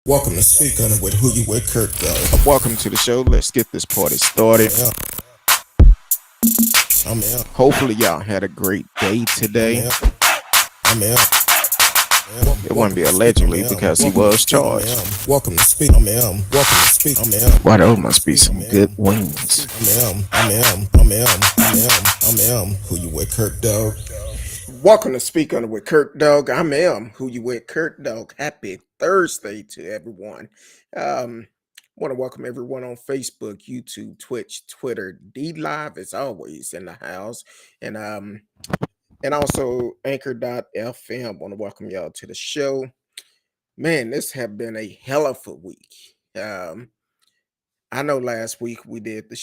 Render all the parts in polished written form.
Welcome to Speak On It with Who You With Kirk, though. Welcome to the show. Let's get this party started. Yeah, I'm out. Hopefully, y'all had a great day I'm today. out. I'm out. It wouldn't Welcome be to Speak. I'm allegedly out. because he Welcome to was Speak. I'm charged. out. Welcome to Speak. I'm out. Welcome to Speak. I'm out. Why, those Welcome to must be Speak. I'm some out. good wings. I'm Who You With Kirk, dog. Welcome to Speak On It with Kirk, dog. I'm Who You With Kirk, dog. Happy Thursday to everyone. Want to welcome everyone on Facebook, YouTube, Twitch, Twitter, D Live as always in the house, and also Anchor.fm. Want to welcome y'all to the show. Man, this have been a hell of a week. Um, I know last week we did the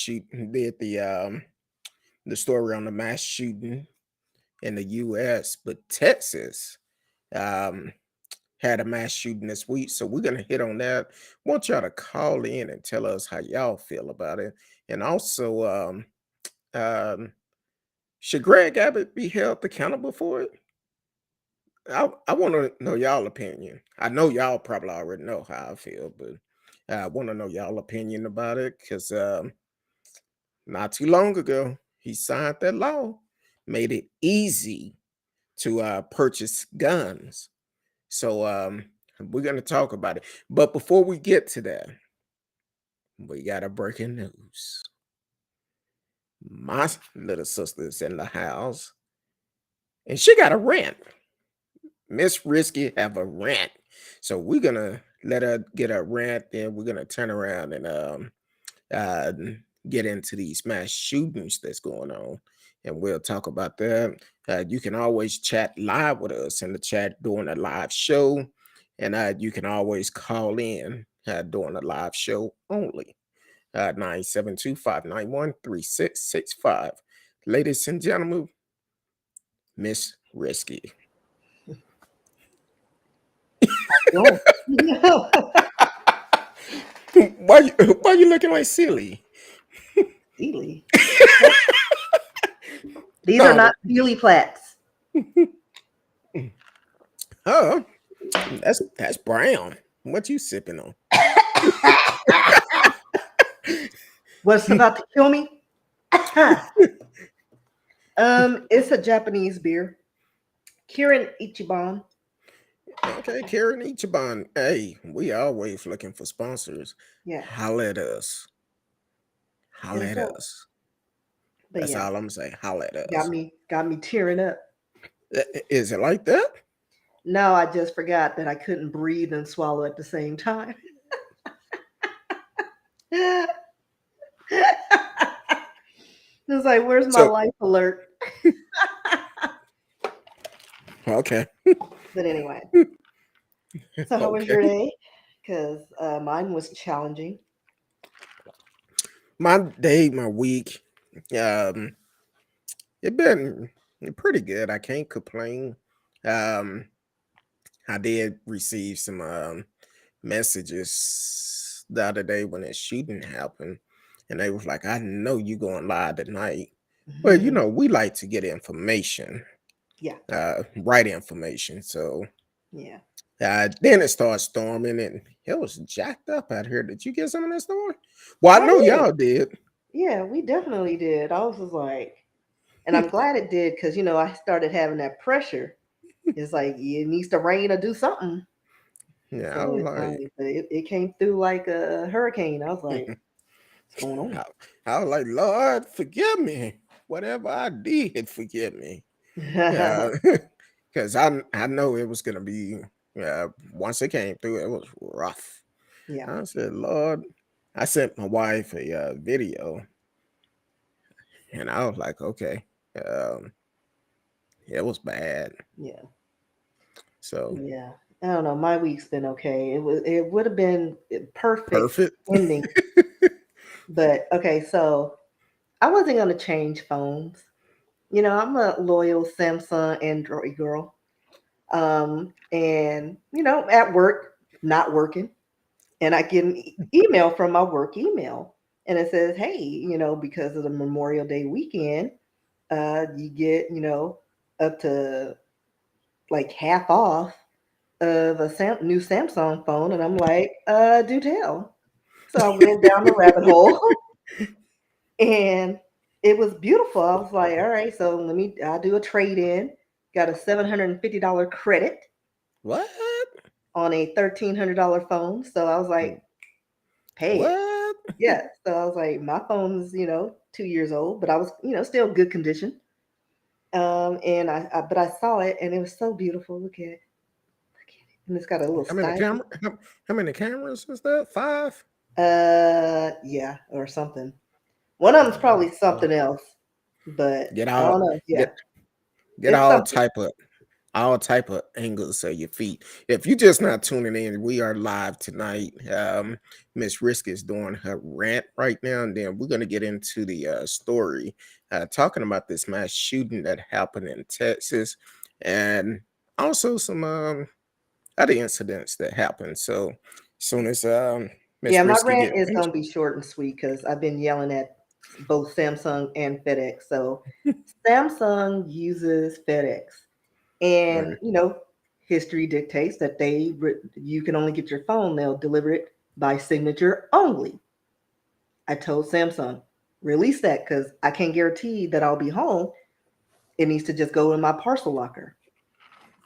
story on the mass shooting in the U.S., but Texas um, had a mass shooting this week, so we're gonna hit on that. Want y'all to call in and tell us how y'all feel about it, and also um, should Greg Abbott be held accountable for it? I want to know y'all opinion. I know y'all probably already know how I feel, but I want to know y'all opinion about it because not too long ago he signed that law, made it easy to purchase guns. So we're gonna talk about it. But before we get to that, we got a breaking news. My little sister's in the house, and she got a rant. Miss Risky have a rant. So we're gonna let her get a rant, then we're gonna turn around and uh get into these mass shootings that's going on. And we'll talk about that. You can always chat live with us in the chat during a live show. And you can always call in during the live show only. 972-591-3665. Ladies and gentlemen, Miss Risky. Don't. Why you looking like silly? Sealy. These are No, not Sealy plaques. oh, that's brown. What you sipping on? What's about to kill me? It's a Japanese beer. Kirin Ichiban. Okay, Karen Ichiban. Hey, we always looking for sponsors. Yeah. Holla at us. Holla And at so, us. but That's yeah, all I'm saying. Holla at got us. me tearing up. Is it like that? No, I just forgot that I couldn't breathe and swallow at the same time. It's like, where's my So life alert? okay, But anyway, so how was okay. your day? Because mine was challenging. My day, my week, um, it been pretty good. I can't complain. Um, I did receive some messages the other day when that shooting happened, and they was like, "I know you going live tonight." Well, you Mhm. know, we like to get information, Yeah, right information. So yeah. then it started storming, and it was jacked up out here. Did you get some of that storm? Well, I I know did. y'all did. Yeah, we definitely did. I was just like, and I'm glad it did because I started having that pressure. It's like it needs to rain or do something. Yeah, I So was it's like, like, but it came through like a hurricane. I was like, what's going on? I, I was like, Lord, forgive me. Whatever I did, forgive me. Yeah, because I know it was gonna be. Once it came through, it was rough. Yeah, I said, Lord, I sent my wife a video, and I was like, okay, um, it was bad. yeah, So yeah. I don't know. My week's been okay. It would have been perfect perfect. ending, but okay. So I wasn't gonna change phones. I'm a loyal Samsung Android girl. And at work, not working, and I get an email from my work email, and it says, "Hey, because of the Memorial Day weekend, you get up to like half off new Samsung phone, and I'm like, do tell. So I went down the rabbit hole, and it was beautiful. I was like, all right, so I'll do a trade in. Got a $750 credit What? on a $1,300 phone. So I was like, pay it. What? Yeah. So I was like, my phone's 2 years old, but I was still good condition. And but I saw it, and it was so beautiful. Look at it, and it's got a little How many stylish. camera? How many cameras is that? 5. Yeah, or something. One of them's probably something else, but Get I all don't know. Yeah, get get it's something. all type of angles of your feet. If you're just not tuning in, we are live tonight. Miss Risk is doing her rant right now, and then we're gonna get into the story, talking about this mass shooting that happened in Texas, and also some other incidents that happened. So, as soon as Yeah, Miss my Risky rant get is finished, gonna be short and sweet because I've been yelling at both Samsung and FedEx. So Samsung uses FedEx, and right. history dictates that you can only get your phone. They'll deliver it by signature only. I told Samsung, release that because I can't guarantee that I'll be home. It needs to just go in my parcel locker.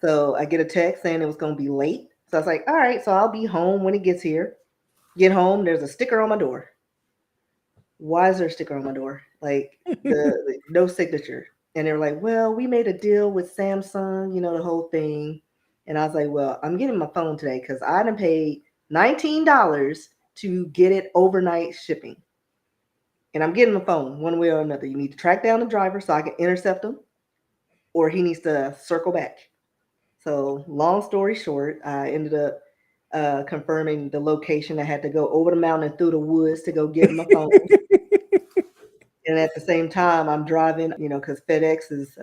So I get a text saying it was going to be late. So I was like, all right, so I'll be home when it gets here. Get home, there's a sticker on my door. Why is there a sticker on my door? Like no signature. And they were like, well, we made a deal with Samsung, the whole thing. And I was like, well, I'm getting my phone today because I done paid $19 to get it overnight shipping. And I'm getting the phone one way or another. You need to track down the driver so I can intercept him, or he needs to circle back. So, long story short, I ended up confirming the location. I had to go over the mountain and through the woods to go get my phone. And at the same time, I'm driving, because FedEx is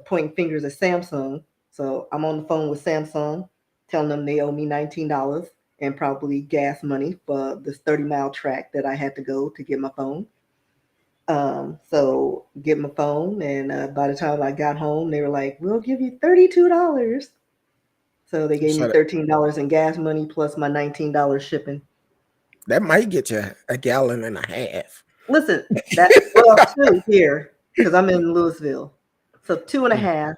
pointing fingers at Samsung. So I'm on the phone with Samsung, telling them they owe me $19 and probably gas money for this 30-mile track that I had to go to get my phone. So get my phone, and by the time I got home, they were like, "We'll give you $32." So they gave me So $13 in gas money plus my $19 shipping. that might get you a gallon and a half. Listen, two here because I'm in Louisville, so two and a Hmm. half,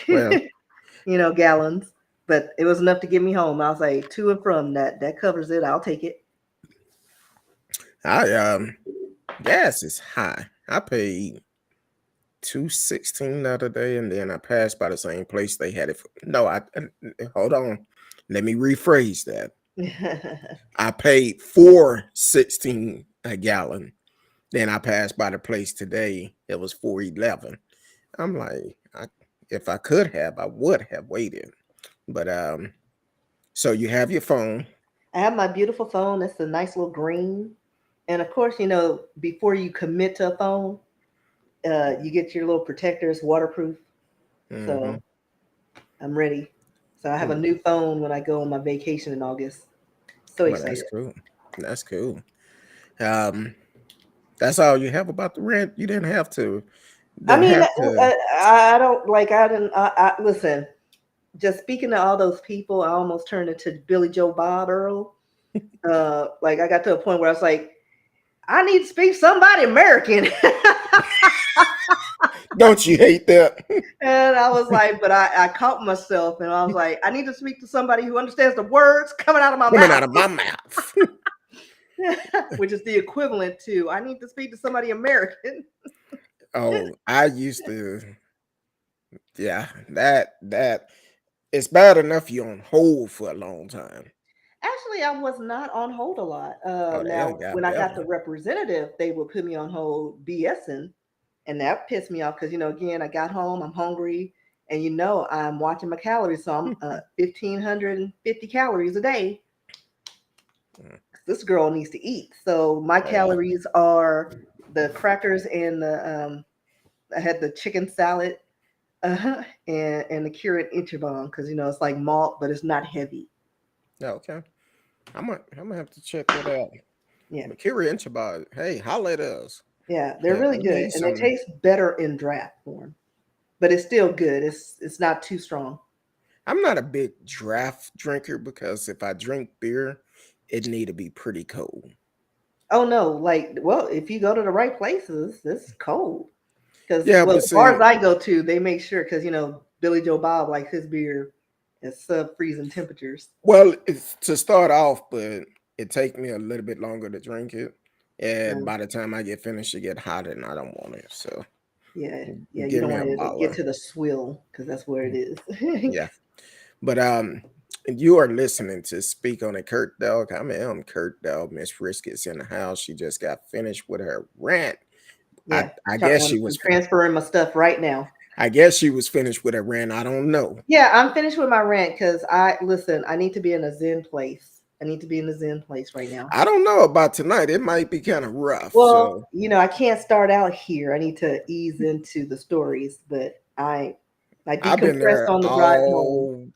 Well, gallons. But it was enough to get me home. I was like, to and from that. That covers it. I'll take it. I gas is high. I paid 216 the other day, and then I passed by the same place they had it. No, hold on. Let me rephrase that. I paid 416 a gallon. Then I passed by the place today. It was 411. I'm like, if I could have, I would have waited. But so you have your phone. I have my beautiful phone. It's a nice little green. And of course, before you commit to a phone, you get your little protectors, waterproof. Mm-hmm. So I'm ready. So I have a new phone when I go on my vacation in August. So Well, that's excited. cool. That's cool. Um, that's all you have about the rent. You didn't have to. I Didn't mean, have to. I don't like. I didn't. Listen. Just speaking to all those people, I almost turned into Billy Joe Bob Earl. Like I got to a point where I was like, I need to speak to somebody American. Don't you hate that? And I was like, but I caught myself and I was like, I need to speak to somebody who understands the words coming out of my Coming out mouth, of my mouth. which is the equivalent to I need to speak to somebody American. Oh, I used to. Yeah, that it's bad enough you're on hold for a long time. Actually, I was not on hold a lot. Oh, they Now, done got when I got the better. representative, they would put me on hold BSing, and that pissed me off because again, I got home, I'm hungry, and I'm watching my calories, so I'm 1,550 calories a day. Mm. This girl needs to eat, so my Oh yeah. calories are the crackers and the I had the chicken salad, and the Keurig Ichiban because it's like malt, but it's not heavy. Yeah, okay. I'm gonna have to check that out. Yeah. Makiri Inchabad. Hey, holla at us. Yeah, they're Yeah, really we good, need and they some. taste better in draft form. But it's still good. It's not too strong. I'm not a big draft drinker because if I drink beer, it need to be pretty cold. Oh no, like, well, if you go to the right places, it's cold. Because, Yeah, well, but the bars see, I go to, they make sure, because Billy Joe Bob likes his beer at sub freezing temperatures. well, it's to start off, but it take me a little bit longer to drink it, and Um, by the time I get finished, it get hot, and I don't want it. So yeah, yeah, you give don't me want a to get bottle. to the swill because that's where it is. Yeah, but you are listening to Speak on It, Kurt Dog. I'm Kurt Dog. Miss Risket's in the house. She just got finished with her rant. I Yeah, I guess she I'm was. transferring my stuff right now. I guess she was finished with her rant. I don't know. Yeah, I'm finished with my rant because I need to be in a Zen place. I need to be in a Zen place right now. I don't know about tonight. It might be kind of rough. Well, So I can't start out here. I need to ease into the stories, but I I've been decompressed there on the drive home. all.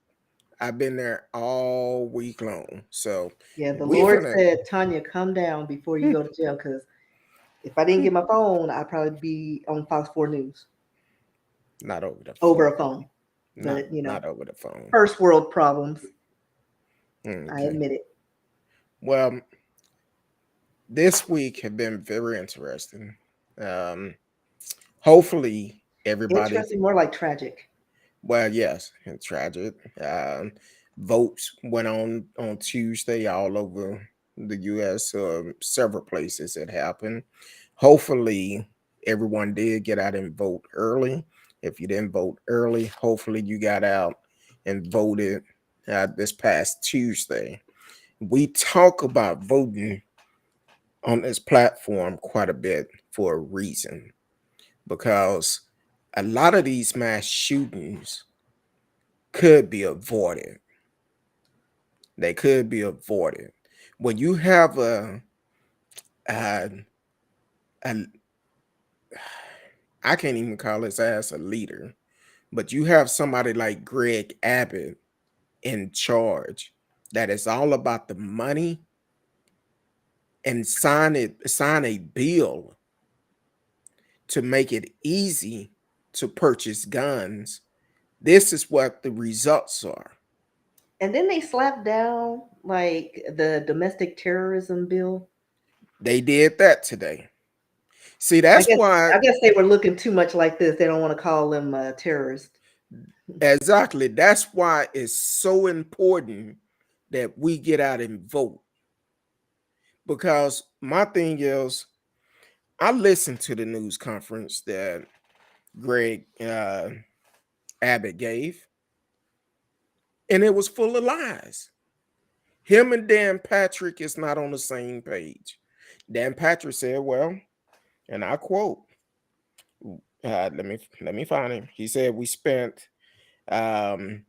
I've been there all week long. So Yeah, the we Lord finna said, Tanya, come down before you go to jail. Because if I didn't get my phone, I'd probably be on Fox 4 News not over the over phone. a phone. Not But, not over the phone. first world problems. I Okay. admit it. Well, this week have been very interesting. Um, hopefully everybody. Interesting, more like tragic. Well, yes, and tragic. Votes went on Tuesday all over the U.S. Several places it happened. Hopefully, everyone did get out and vote early. If you didn't vote early, hopefully you got out and voted this past Tuesday. We talk about voting on this platform quite a bit for a reason because a lot of these mass shootings could be avoided. They could be avoided. When you have a, a I can't even call his ass a leader, but you have somebody like Greg Abbott in charge that is all about the money and sign a bill to make it easy to purchase guns. This is what the results are. And then they slapped down like the domestic terrorism bill. They did that today. See, I that's guess why I guess they were looking too much like this. They don't want to call them terrorists. exactly. That's why it's so important that we get out and vote. Because my thing is, I listened to the news conference that Greg Abbott gave, and it was full of lies. Him and Dan Patrick is not on the same page. Dan Patrick said, "Well," and I quote, let me find him. He said, "We spent um,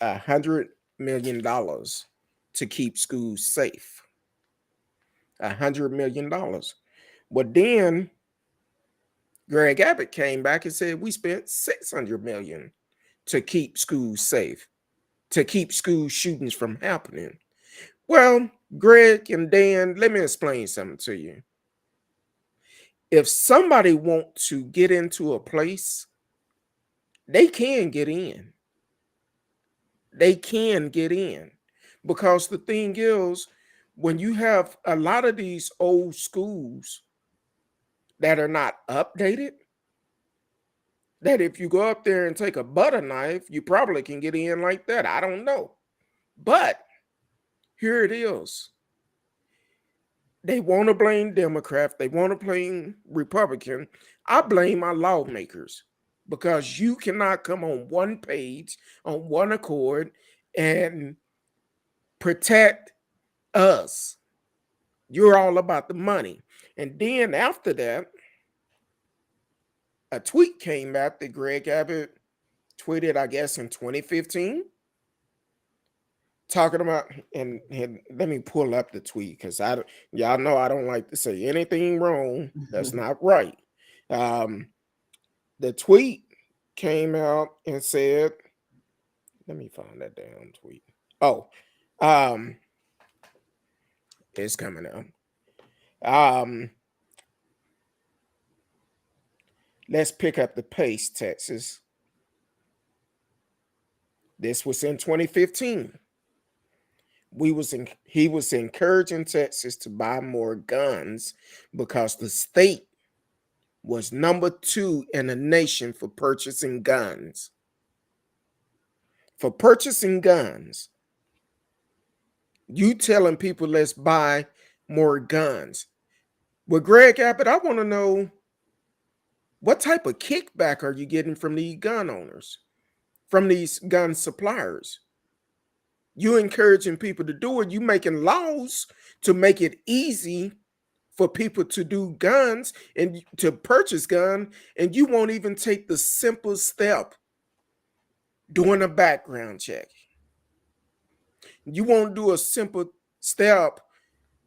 $100 million to keep schools safe. $100 million." Well, then Greg Abbott came back and said we spent $600 million to keep schools safe, to keep school shootings from happening. Well, Greg and Dan, let me explain something to you. If somebody want to get into a place, they can get in. They can get in. Because the thing is, when you have a lot of these old schools that are not updated, that if you go up there and take a butter knife, you probably can get in like that. I don't know. But here it is. They want to blame Democrats. They want to blame Republican. I blame my lawmakers because you cannot come on one page, on one accord, and protect us. You're all about the money. And then after that, a tweet came out that Greg Abbott tweeted, I guess, in 2015, talking about, and let me pull up the tweet because y'all know I don't like to say anything wrong. That's not right. Um, the tweet came out and said, let me find that damn tweet. Oh, um, it's coming out. Um, let's pick up the pace, Texas. This was in 2015. He was encouraging Texas to buy more guns because the state was number 2 in the nation for purchasing guns. For purchasing guns, you telling people let's buy more guns. Well, Greg Abbott, I want to know, what type of kickback are you getting from these gun owners, from these gun suppliers? You encouraging people to do it. You making laws to make it easy for people to do guns and to purchase gun, and you won't even take the simple step doing a background check. You won't do a simple step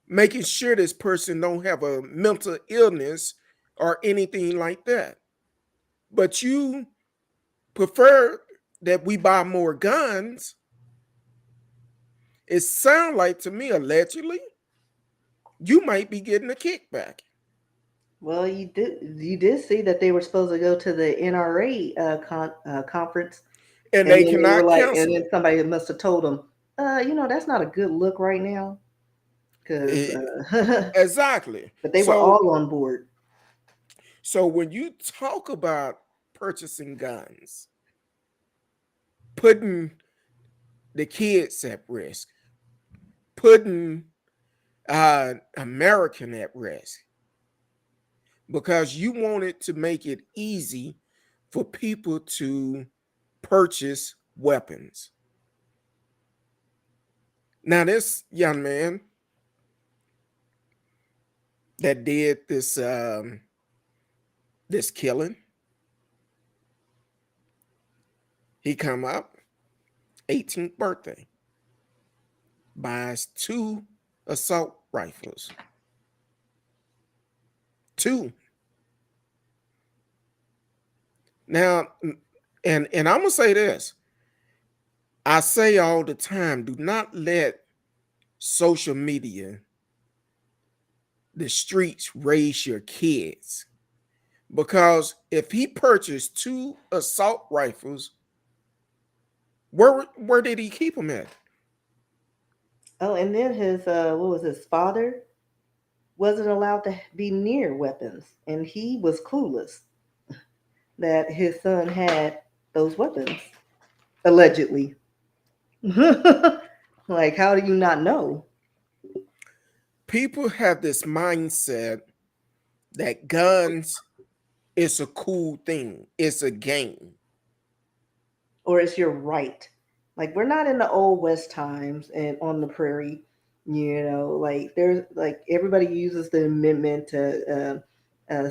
making sure this person don't have a mental illness or anything like that. But you prefer that we buy more guns. It sounds like to me, allegedly, you might be getting a kickback. Well, you did see that they were supposed to go to the NRA conference, And and they then they were cannot like, and cancel then it. somebody must have told them, that's not a good look right now, because Exactly. but they were all on board. So when you talk about purchasing guns, putting the kids at risk, putting American at risk, because you wanted to make it easy for people to purchase weapons. Now, this young man that did this this killing, he come up 18th birthday, buys 2 assault rifles. 2. Now, and I'm gonna say this. I say all the time, do not let social media, the streets, raise your kids. Because if he purchased 2 assault rifles, where did he keep them at? Oh, and then his father wasn't allowed to be near weapons, and he was clueless that his son had those weapons, allegedly. Like, how do you not know? People have this mindset that guns is a cool thing. It's a game. Or it's your right. Like, we're not in the old West times and on the prairie, like there's like everybody uses the amendment to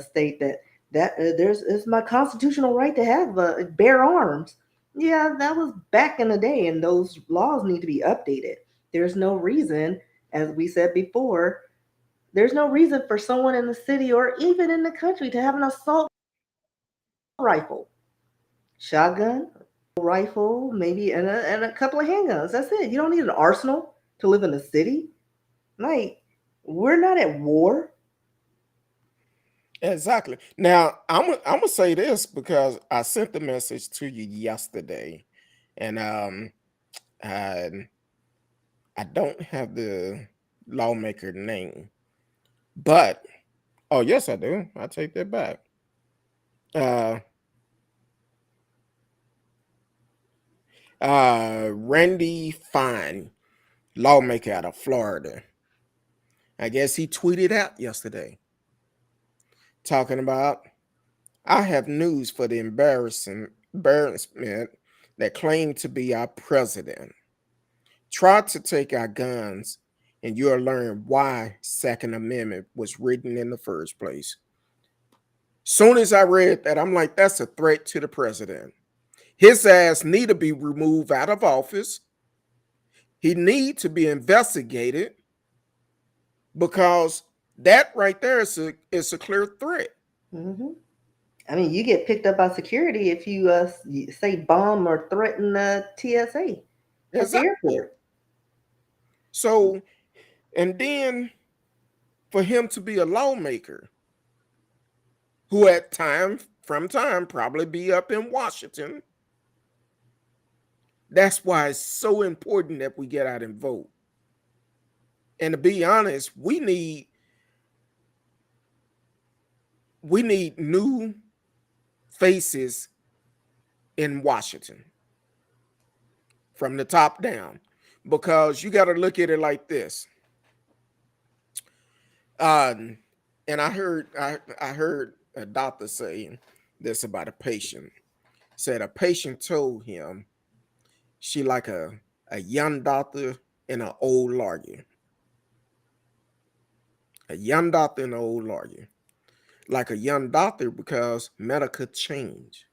state that there's it's my constitutional right to have bear arms. Yeah, that was back in the day, and those laws need to be updated. There's no reason, as we said before, there's no reason for someone in the city or even in the country to have an assault rifle, shotgun, rifle, maybe, and a couple of handguns. That's it. You don't need an arsenal to live in a city. Like, we're not at war. Exactly. Now, I'm gonna say this because I sent the message to you yesterday, and I, I don't have the lawmaker name, but oh yes, I do. I take that back. Uh, Randy Fine, lawmaker out of Florida. I guess he tweeted out yesterday talking about, I have news for the embarrassment that claimed to be our president. Tried to take our guns, and you'll learn why Second Amendment was written in the first place. Soon as I read that, I'm like, that's a threat to the president. His ass need to be removed out of office. He need to be investigated, because that right there is a clear threat. Mm-hmm. I mean, you get picked up by security if you say bomb or threaten the TSA at the airport. So, and then for him to be a lawmaker who from time probably be up in Washington, That's why it's so important that we get out and vote. And to be honest, we need new faces in Washington from the top down, because you got to look at it like this. And I heard a doctor saying this about a patient. Said a patient told him she like a young doctor and an old lawyer. A young doctor and an old lawyer. Like a young doctor because medical change.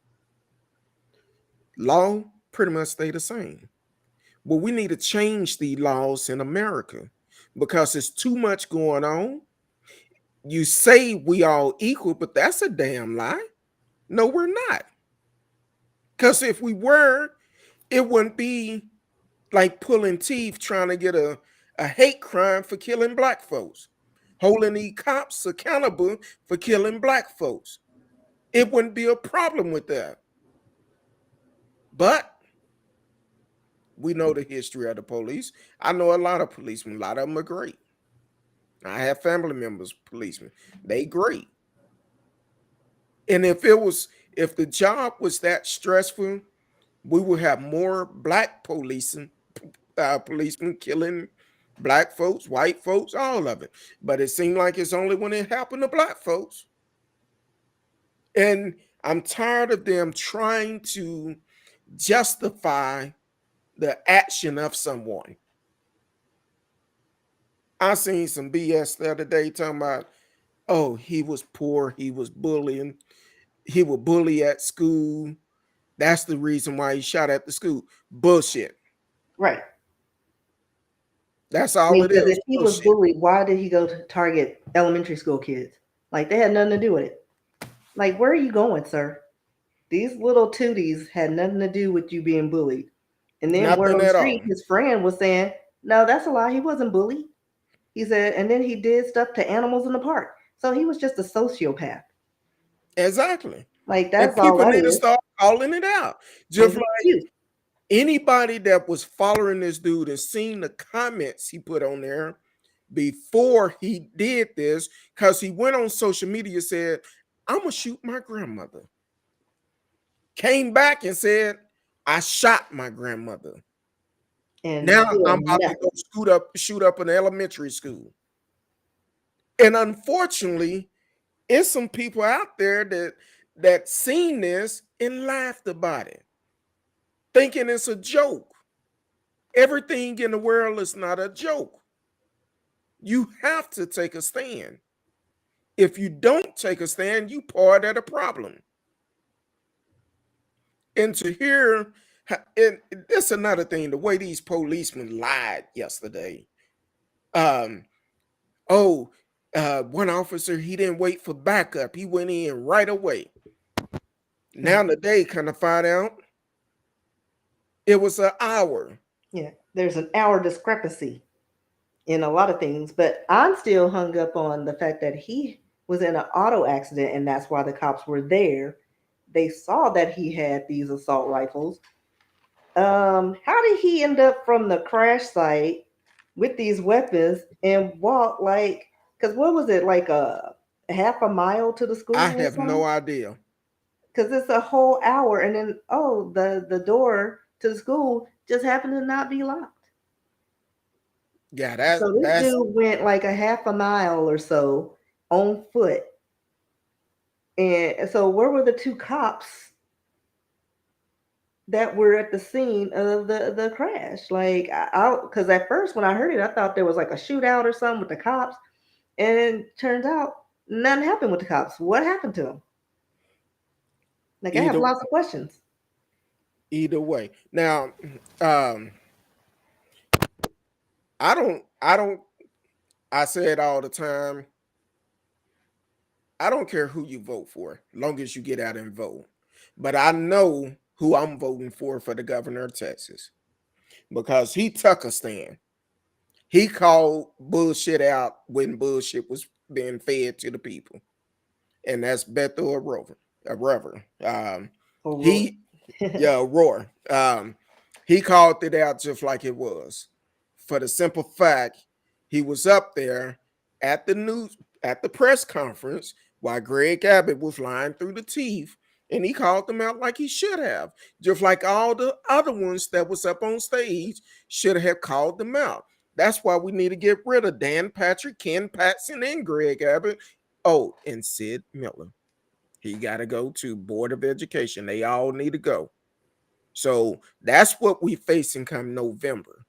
Law pretty much stay the same. But we need to change the laws in America because there's too much going on. You say we all equal, but that's a damn lie. No, we're not. Because if we were, it wouldn't be like pulling teeth trying to get a hate crime for killing black folks, holding the cops accountable for killing black folks. It wouldn't be a problem with that. But we know the history of the police. I know a lot of policemen. A lot of them are great. I have family members, policemen. They great. And if the job was that stressful, we would have more black policemen killing black folks, white folks, all of it. But it seemed like it's only when it happened to black folks. And I'm tired of them trying to justify the action of someone. I seen some BS the other day talking about, oh, he was poor, he was bullying, he would bully at school. That's the reason why he shot at the school. Bullshit. Right. That's all it is. If he was bullied, why did he go to target elementary school kids? Like, they had nothing to do with it. Like, where are you going, sir? These little tooties had nothing to do with you being bullied. And then word on the street, his friend was saying, no, that's a lie. He wasn't bullied. He said, and then he did stuff to animals in the park. So he was just a sociopath. Exactly. Like, that's all that is. People need to start calling it out. Just like anybody that was following this dude and seen the comments he put on there before he did this, because he went on social media and said, I'm going to shoot my grandmother. Came back and said, I shot my grandmother. And now I'm about to go shoot up an elementary school. And unfortunately, it's some people out there that seen this and laughed about it, thinking it's a joke. Everything in the world is not a joke. You have to take a stand. If you don't take a stand, you part of the problem. And to hear, and that's another thing, the way these policemen lied yesterday. One officer, he didn't wait for backup. He went in right away. Now today, kind of find out it was an hour. Yeah, there's an hour discrepancy in a lot of things, but I'm still hung up on the fact that he was in an auto accident, and that's why the cops were there. They saw that he had these assault rifles. How did he end up from the crash site with these weapons and walk like? Because what was it, like a half a mile to the school? I have no idea. Because it's a whole hour, and then the door to the school just happened to not be locked. Yeah, so this dude went like a half a mile or so on foot. And so where were the two cops that were at the scene of the crash? Like, because at first when I heard it, I thought there was like a shootout or something with the cops. And it turns out nothing happened with the cops. What happened to them? Like, I have lots of questions. Either way. Now, I say it all the time. I don't care who you vote for, long as you get out and vote. But I know who I'm voting for the governor of Texas, because he took a stand. He called bullshit out when bullshit was being fed to the people. And that's Beto O'Rourke. O'Rourke. He called it out just like it was. For the simple fact, he was up there at the press conference while Greg Abbott was lying through the teeth, and he called them out like he should have, just like all the other ones that was up on stage should have called them out. That's why we need to get rid of Dan Patrick, Ken Paxton, and Greg Abbott. Oh, and Sid Miller. He got to go to Board of Education. They all need to go. So that's what we facing come November.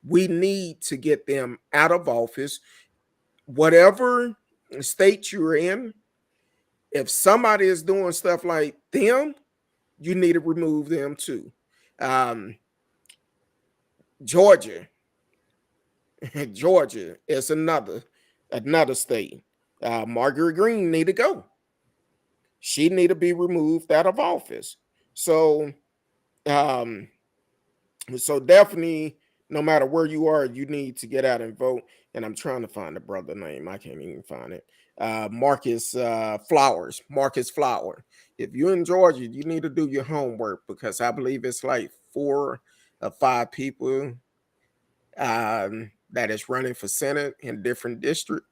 We need to get them out of office. Whatever state you're in, if somebody is doing stuff like them, you need to remove them too. Georgia, Georgia is another state. Margaret Green need to go. She need to be removed out of office. So definitely, no matter where you are, you need to get out and vote. And I'm trying to find the brother name. I can't even find it. Marcus Flowers. Marcus Flower. If you're in Georgia, you need to do your homework, because I believe it's like 4 or 5 people that is running for Senate in different districts.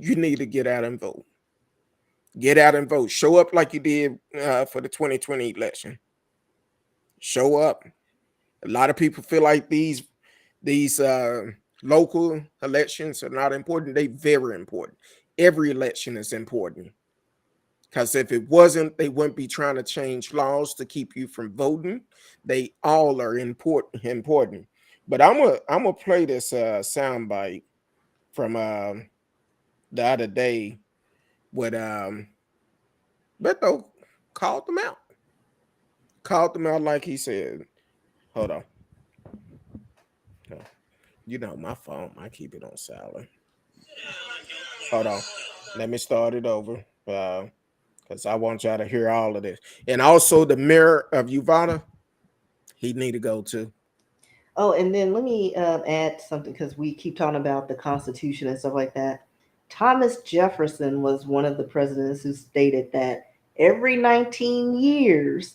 You need to get out and vote. Get out and vote. Show up like you did for the 2020 election. Show up. A lot of people feel like these local elections are not important. They very important. Every election is important, because if it wasn't, they wouldn't be trying to change laws to keep you from voting. They all are important. But I'm gonna play this soundbite from the other day with Beto called them out. Called them out like he said. Hold on. You know my phone, I keep it on silent. Hold on. Let me start it over. Because I want y'all to hear all of this. And also the mayor of Uvalde, he need to go too. Oh, and then let me add something, because we keep talking about the Constitution and stuff like that. Thomas Jefferson was one of the presidents who stated that every 19 years,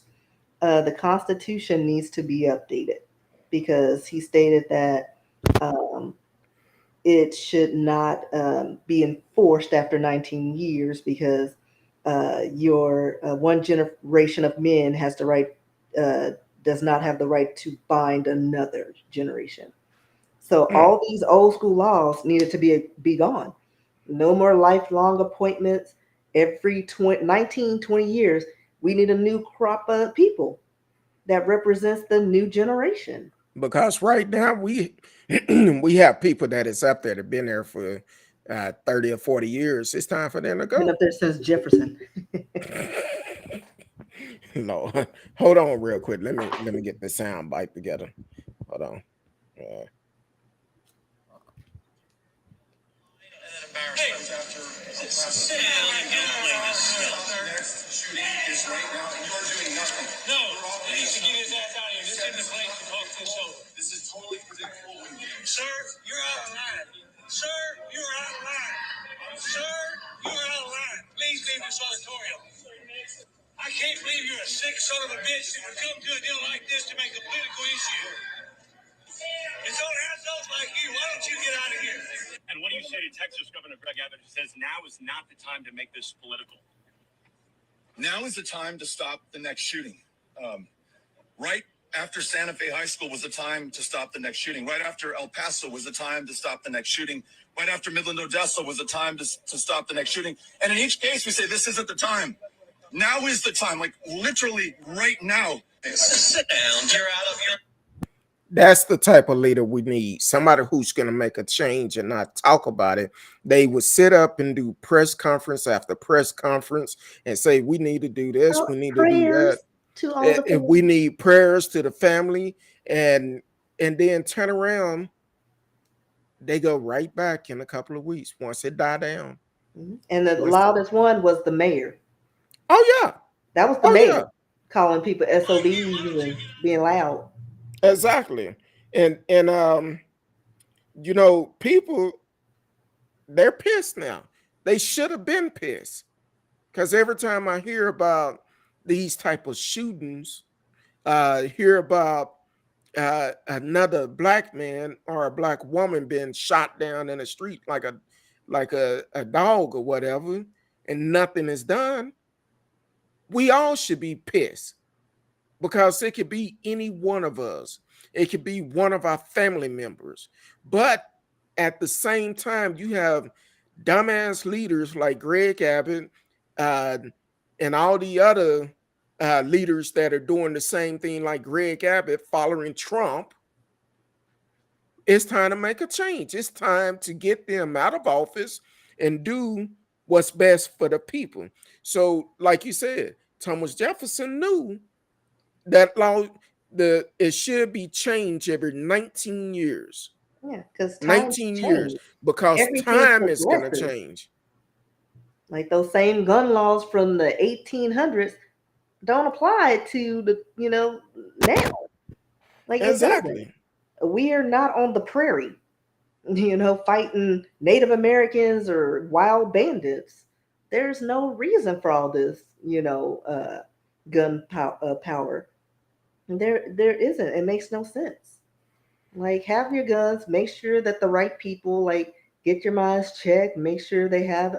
the Constitution needs to be updated, because he stated that it should not be enforced after 19 years, because your one generation of men has the right, does not have the right to bind another generation. So all these old school laws needed to be gone. No more lifelong appointments. Every 20 years, we need a new crop of people that represents the new generation. Because right now we we have people that is up there that been there for 30 or 40 years. It's time for them to Been go. up there since Jefferson. No, hold on real quick. Let me get the sound bite together. Hold on. No, he needs to get his ass out of here. This isn't the place to talk this over. This is totally predictable. Sir, you're out of line. Sir, you're out of line. Sir, you're out of line. Please leave this auditorium. I can't believe you're a sick son of a bitch that would come to a deal like this to make a political issue. It's on assholes like you. Why don't you get out of here? And what do you say to Texas Governor Greg Abbott, who says now is not the time to make this political? Now is the time to stop the next shooting. Right after Santa Fe High School was the time to stop the next shooting. Right after El Paso was the time to stop the next shooting. Right after Midland, Odessa was the time to stop the next shooting. And in each case, we say, this isn't the time. Now is the time, like literally right now. Sit down. You're out of your... That's the type of leader we need. Somebody who's going to make a change and not talk about it. They would sit up and do press conference after press conference and say, we need to do this, we need to do that. To all the And we need prayers to the family, and then turn around. They go right back in a couple of weeks once it die down. And the loudest one was the mayor. Oh yeah, that was the mayor calling people SOBs and being loud. Exactly, and you know, people, they're pissed now. They should have been pissed, because every time I hear about these type of shootings, hear about another black man or a black woman being shot down in the street like a dog or whatever, and nothing is done, we all should be pissed, because it could be any one of us. It could be one of our family members. But at the same time, you have dumbass leaders like Greg Abbott and all the other leaders that are doing the same thing like Greg Abbott, following Trump. It's time to make a change. It's time to get them out of office and do what's best for the people. So, like you said, Thomas Jefferson knew that law, it should be changed every 19 years. Yeah, because 19 years, because time is going to change. Like those same gun laws from the 1800s don't apply to the, now. Like exactly. We are not on the prairie, fighting Native Americans or wild bandits. There's no reason for all this, gun power. There isn't. It makes no sense. Like, have your guns, make sure that the right people, like, get your minds checked, make sure they have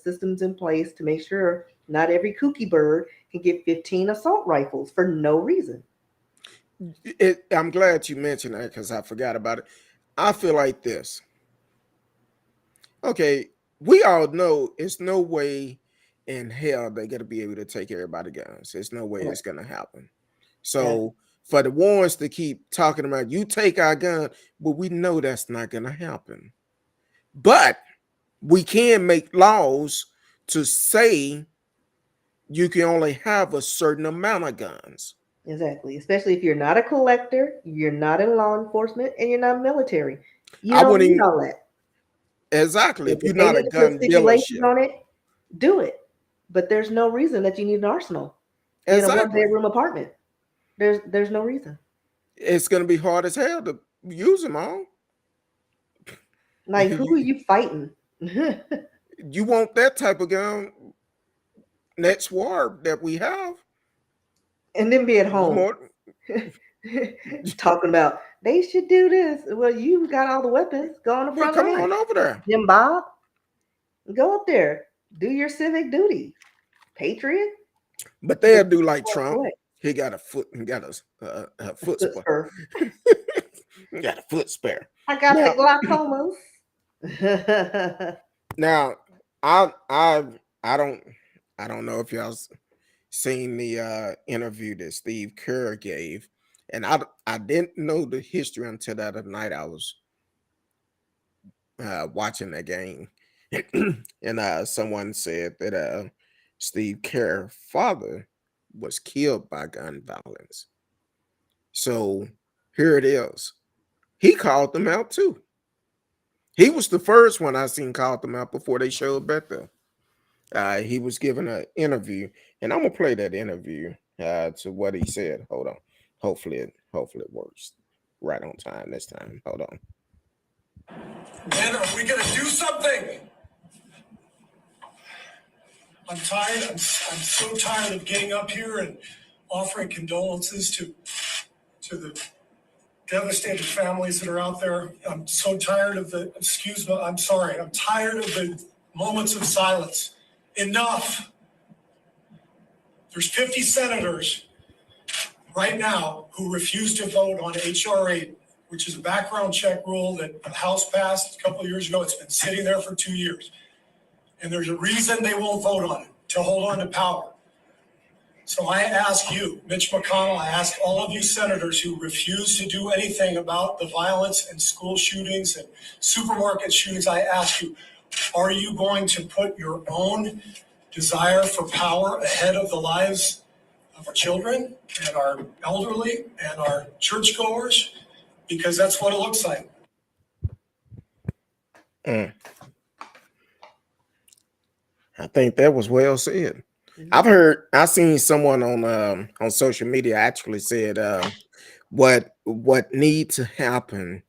systems in place to make sure not every kooky bird can get 15 assault rifles for no reason. I'm glad you mentioned that, because I forgot about it. I feel like this. Okay, we all know it's no way in hell they're going to be able to take everybody's guns. There's no way it's going to happen. So for the ones to keep talking about, you take our gun, but we know that's not going to happen. But we can make laws to say you can only have a certain amount of guns. Exactly. Especially if you're not a collector, you're not in law enforcement, and you're not military. You don't need all that. Exactly. If you're not a gun dealership on it, do it. But there's no reason that you need an arsenal in a one-bedroom apartment. There's no reason. It's going to be hard as hell to use them all. Like, who are you fighting? You want that type of gun next war that we have, and then be at home talking about they should do this. Well, you got all the weapons. Go on the front line. Come on over there, Jim Bob. Go up there. Do your civic duty, patriot. But they'll do like Trump. He got a foot and got a foot spare. He got a foot spare. I got the glaucomas. Now, I don't know if y'all seen the interview that Steve Kerr gave, and I didn't know the history until the other night. I was watching the game, and someone said that Steve Kerr's father was killed by gun violence. So here it is. He called them out too. He was the first one I seen called them out before they showed back there. He was given an interview, and I'm gonna play that interview to what he said. Hold on. Hopefully it works right on time this time. Hold on. When are we gonna do something? I'm tired. I'm so tired of getting up here and offering condolences to the devastated families that are out there. I'm so tired of I'm sorry. I'm tired of the moments of silence. Enough. There's 50 senators right now who refuse to vote on H.R. 8, which is a background check rule that the House passed a couple of years ago. It's been sitting there for 2 years. And there's a reason they won't vote on it, to hold on to power. So I ask you, Mitch McConnell, I ask all of you senators who refuse to do anything about the violence and school shootings and supermarket shootings, I ask you, are you going to put your own desire for power ahead of the lives of our children and our elderly and our churchgoers? Because that's what it looks like. I think that was well said. I've seen someone on social media actually said what needs to happen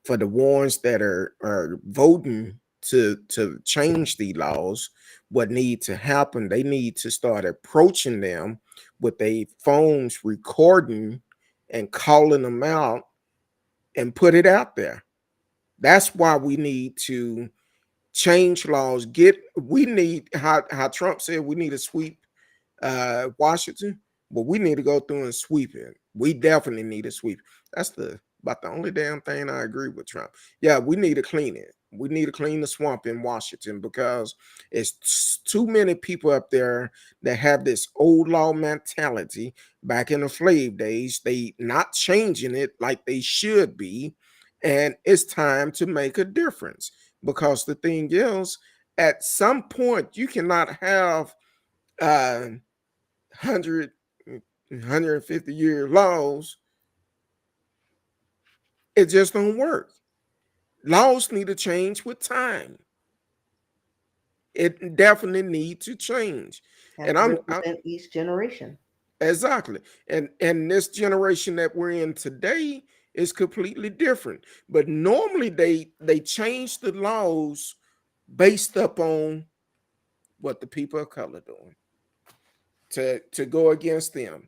for the ones that are voting to change the laws. What needs to happen? They need to start approaching them with their phones, recording and calling them out and put it out there. That's why we need to change laws. We need, how Trump said, we need to sweep Washington, but we need to go through and sweep it. We definitely need to sweep. That's about the only damn thing I agree with Trump. Yeah, we need to clean it. We need to clean the swamp in Washington because it's too many people up there that have this old law mentality back in the slave days. They not changing it like they should be, and it's time to make a difference. Because the thing is, at some point, you cannot have 100, 150-year laws. It just don't work. Laws need to change with time. It definitely need to change. Have And to I'm represent each generation. exactly. And this generation that we're in today is completely different. But normally they change the laws based upon what the people of color doing to go against them.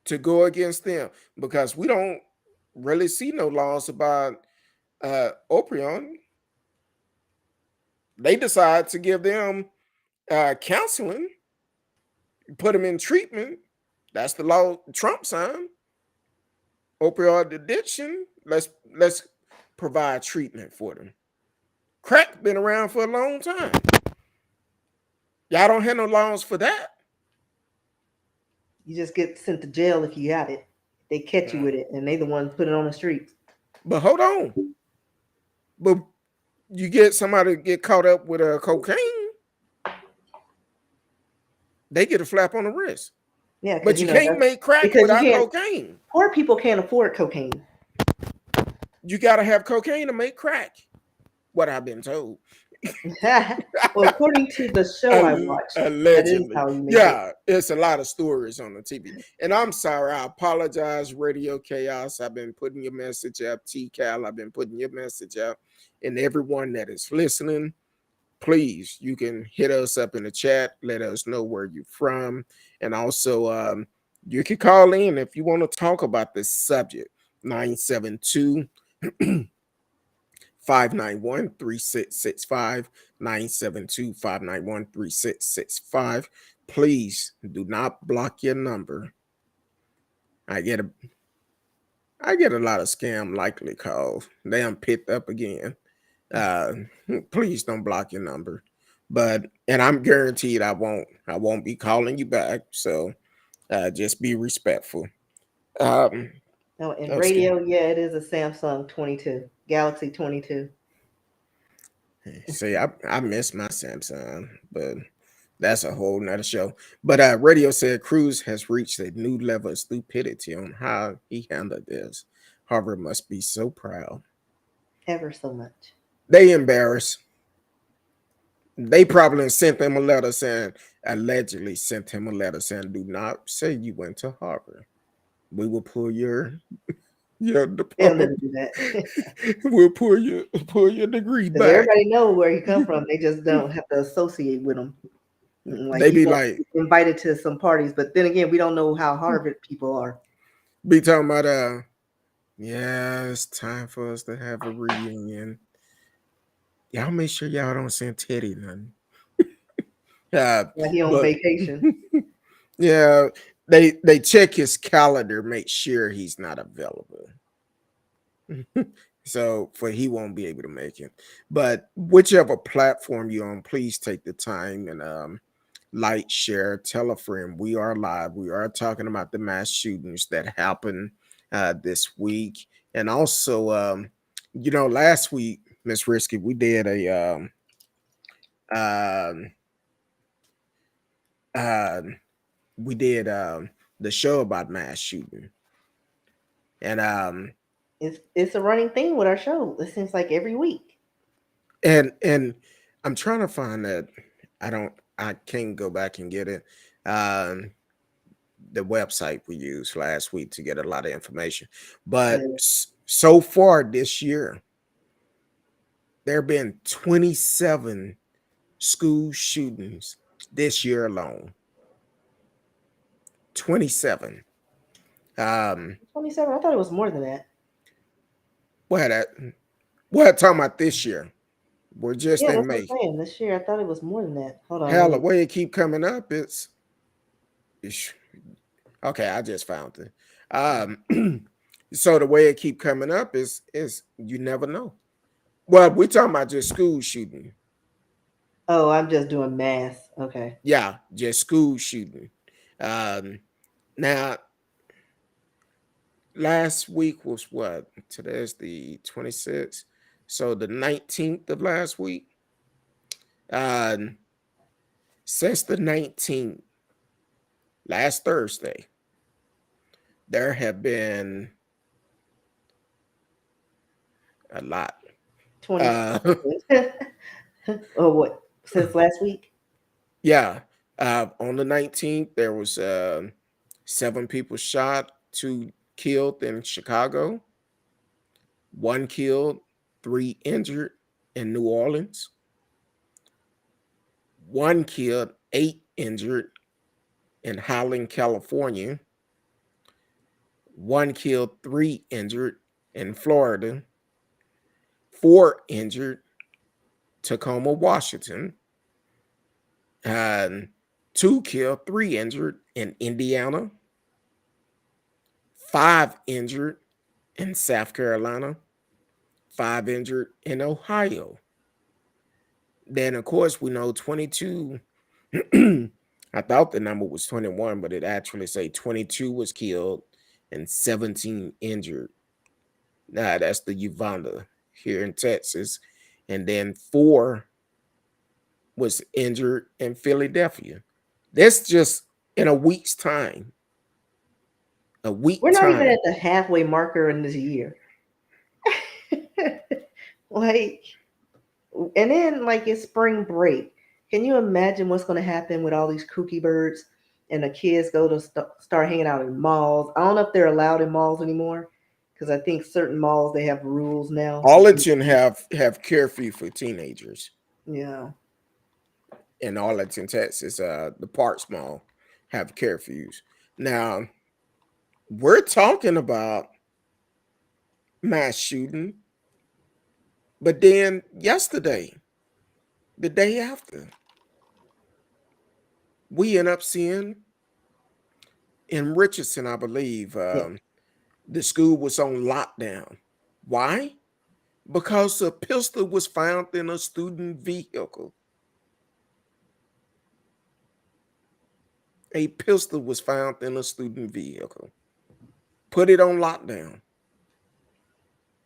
To go against them because we don't really see no laws about opioid. They decide to give them counseling, put them in treatment. That's the law Trump signed. Opioid addiction. Let's provide treatment for them. Crack been around for a long time. Y'all don't have no laws for that. You just get sent to jail if you got it. They catch you with it, and they the ones put it on the streets. But hold on. But you get somebody get caught up with cocaine, they get a slap on the wrist. Yeah, But you can't make crack because without cocaine. Poor people can't afford cocaine. You got to have cocaine to make crack. What I've been told. Well, according to the show I watched, allegedly. that is how you make Yeah, it's a lot of stories on the TV. And I'm sorry, I apologize, Radio Chaos. I've been putting your message up. T-Cal, I've been putting your message up. And everyone that is listening, please, you can hit us up in the chat. Let us know where you're from. And also, you can call in if you want to talk about this subject. 972 591-3665, 972-591-3665. Please do not block your number. I get a lot of scam likely calls. They done picked up again. Please don't block your number. And I'm guaranteed I won't be calling you back. So just be respectful. No, in radio, yeah, it is a Samsung 22, Galaxy 22. See, I miss my Samsung, but that's a whole nother show. But radio said Cruz has reached a new level of stupidity on how he handled this. Harvard must be so proud. Ever so much. They embarrassed. They probably sent him a letter saying, allegedly sent him a letter saying, do not say you went to Harvard. We will pull your diploma. They'll never do that. We'll pull your degree back. Everybody know where he come from. They just don't have to associate with him. Like, they be like invited to some parties, but then again, we don't know how Harvard people are. Be talking about yeah, it's time for us to have a reunion. Y'all make sure y'all don't send Teddy nothing. He on vacation. Yeah, they check his calendar, make sure he's not available. So he won't be able to make it. But whichever platform you're on, please take the time and like, share, tell a friend. We are live. We are talking about the mass shootings that happened this week. And also, last week, Miss Risky, we did the show about mass shooting. And it's a running thing with our show. It seems like every week. And I'm trying to find that. I can't go back and get it. The website we used last week to get a lot of information. But so far this year, there have been 27 school shootings this year alone. 27. 27. I thought it was more than that. What talking about this year? We're just Yeah, in that's what May. I'm saying. This year, I thought it was more than that. Hold on. Hell, let the me- way it keep coming up, it's okay. I just found it. So the way it keep coming up is you never know. Well, we're talking about just school shooting. Oh, I'm just doing math. Okay. Yeah, just school shooting. Um, Now, last week was what? Today's the 26th. So the 19th of last week. Um, since the 19th, last Thursday, there have been a lot. 20. Uh, Oh, what? Since last week? yeah. On the 19th, there was 7 people shot, 2 killed in Chicago, 1 killed, 3 injured in New Orleans, 1 killed, 8 injured in Highland, California, 1 killed, 3 injured in Florida, 4 injured Tacoma, Washington, and 2 killed, 3 injured in Indiana, 5 injured in South Carolina, 5 injured in Ohio. Then, of course, we know 22. I thought the number was 21, but it actually say 22 was killed and 17 injured. Nah, that's the Uvalde here in Texas. And then 4 was injured in Philadelphia. That's just in a week's time. A week We're not even time. at the halfway marker in this year. Like, and then like it's spring break. Can you imagine what's going to happen with all these kooky birds and the kids go to start hanging out in malls? I don't know if they're allowed in malls anymore because I think certain malls they have rules now. Arlington have curfew for teenagers. Yeah. In Arlington, Texas, the Parks Mall have curfews. Now, we're talking about mass shooting, but then yesterday, the day after, we end up seeing in Richardson, I believe, Yeah. the school was on lockdown. Why? Because a pistol was found in a student vehicle. A pistol was found in a student vehicle. Put it on lockdown.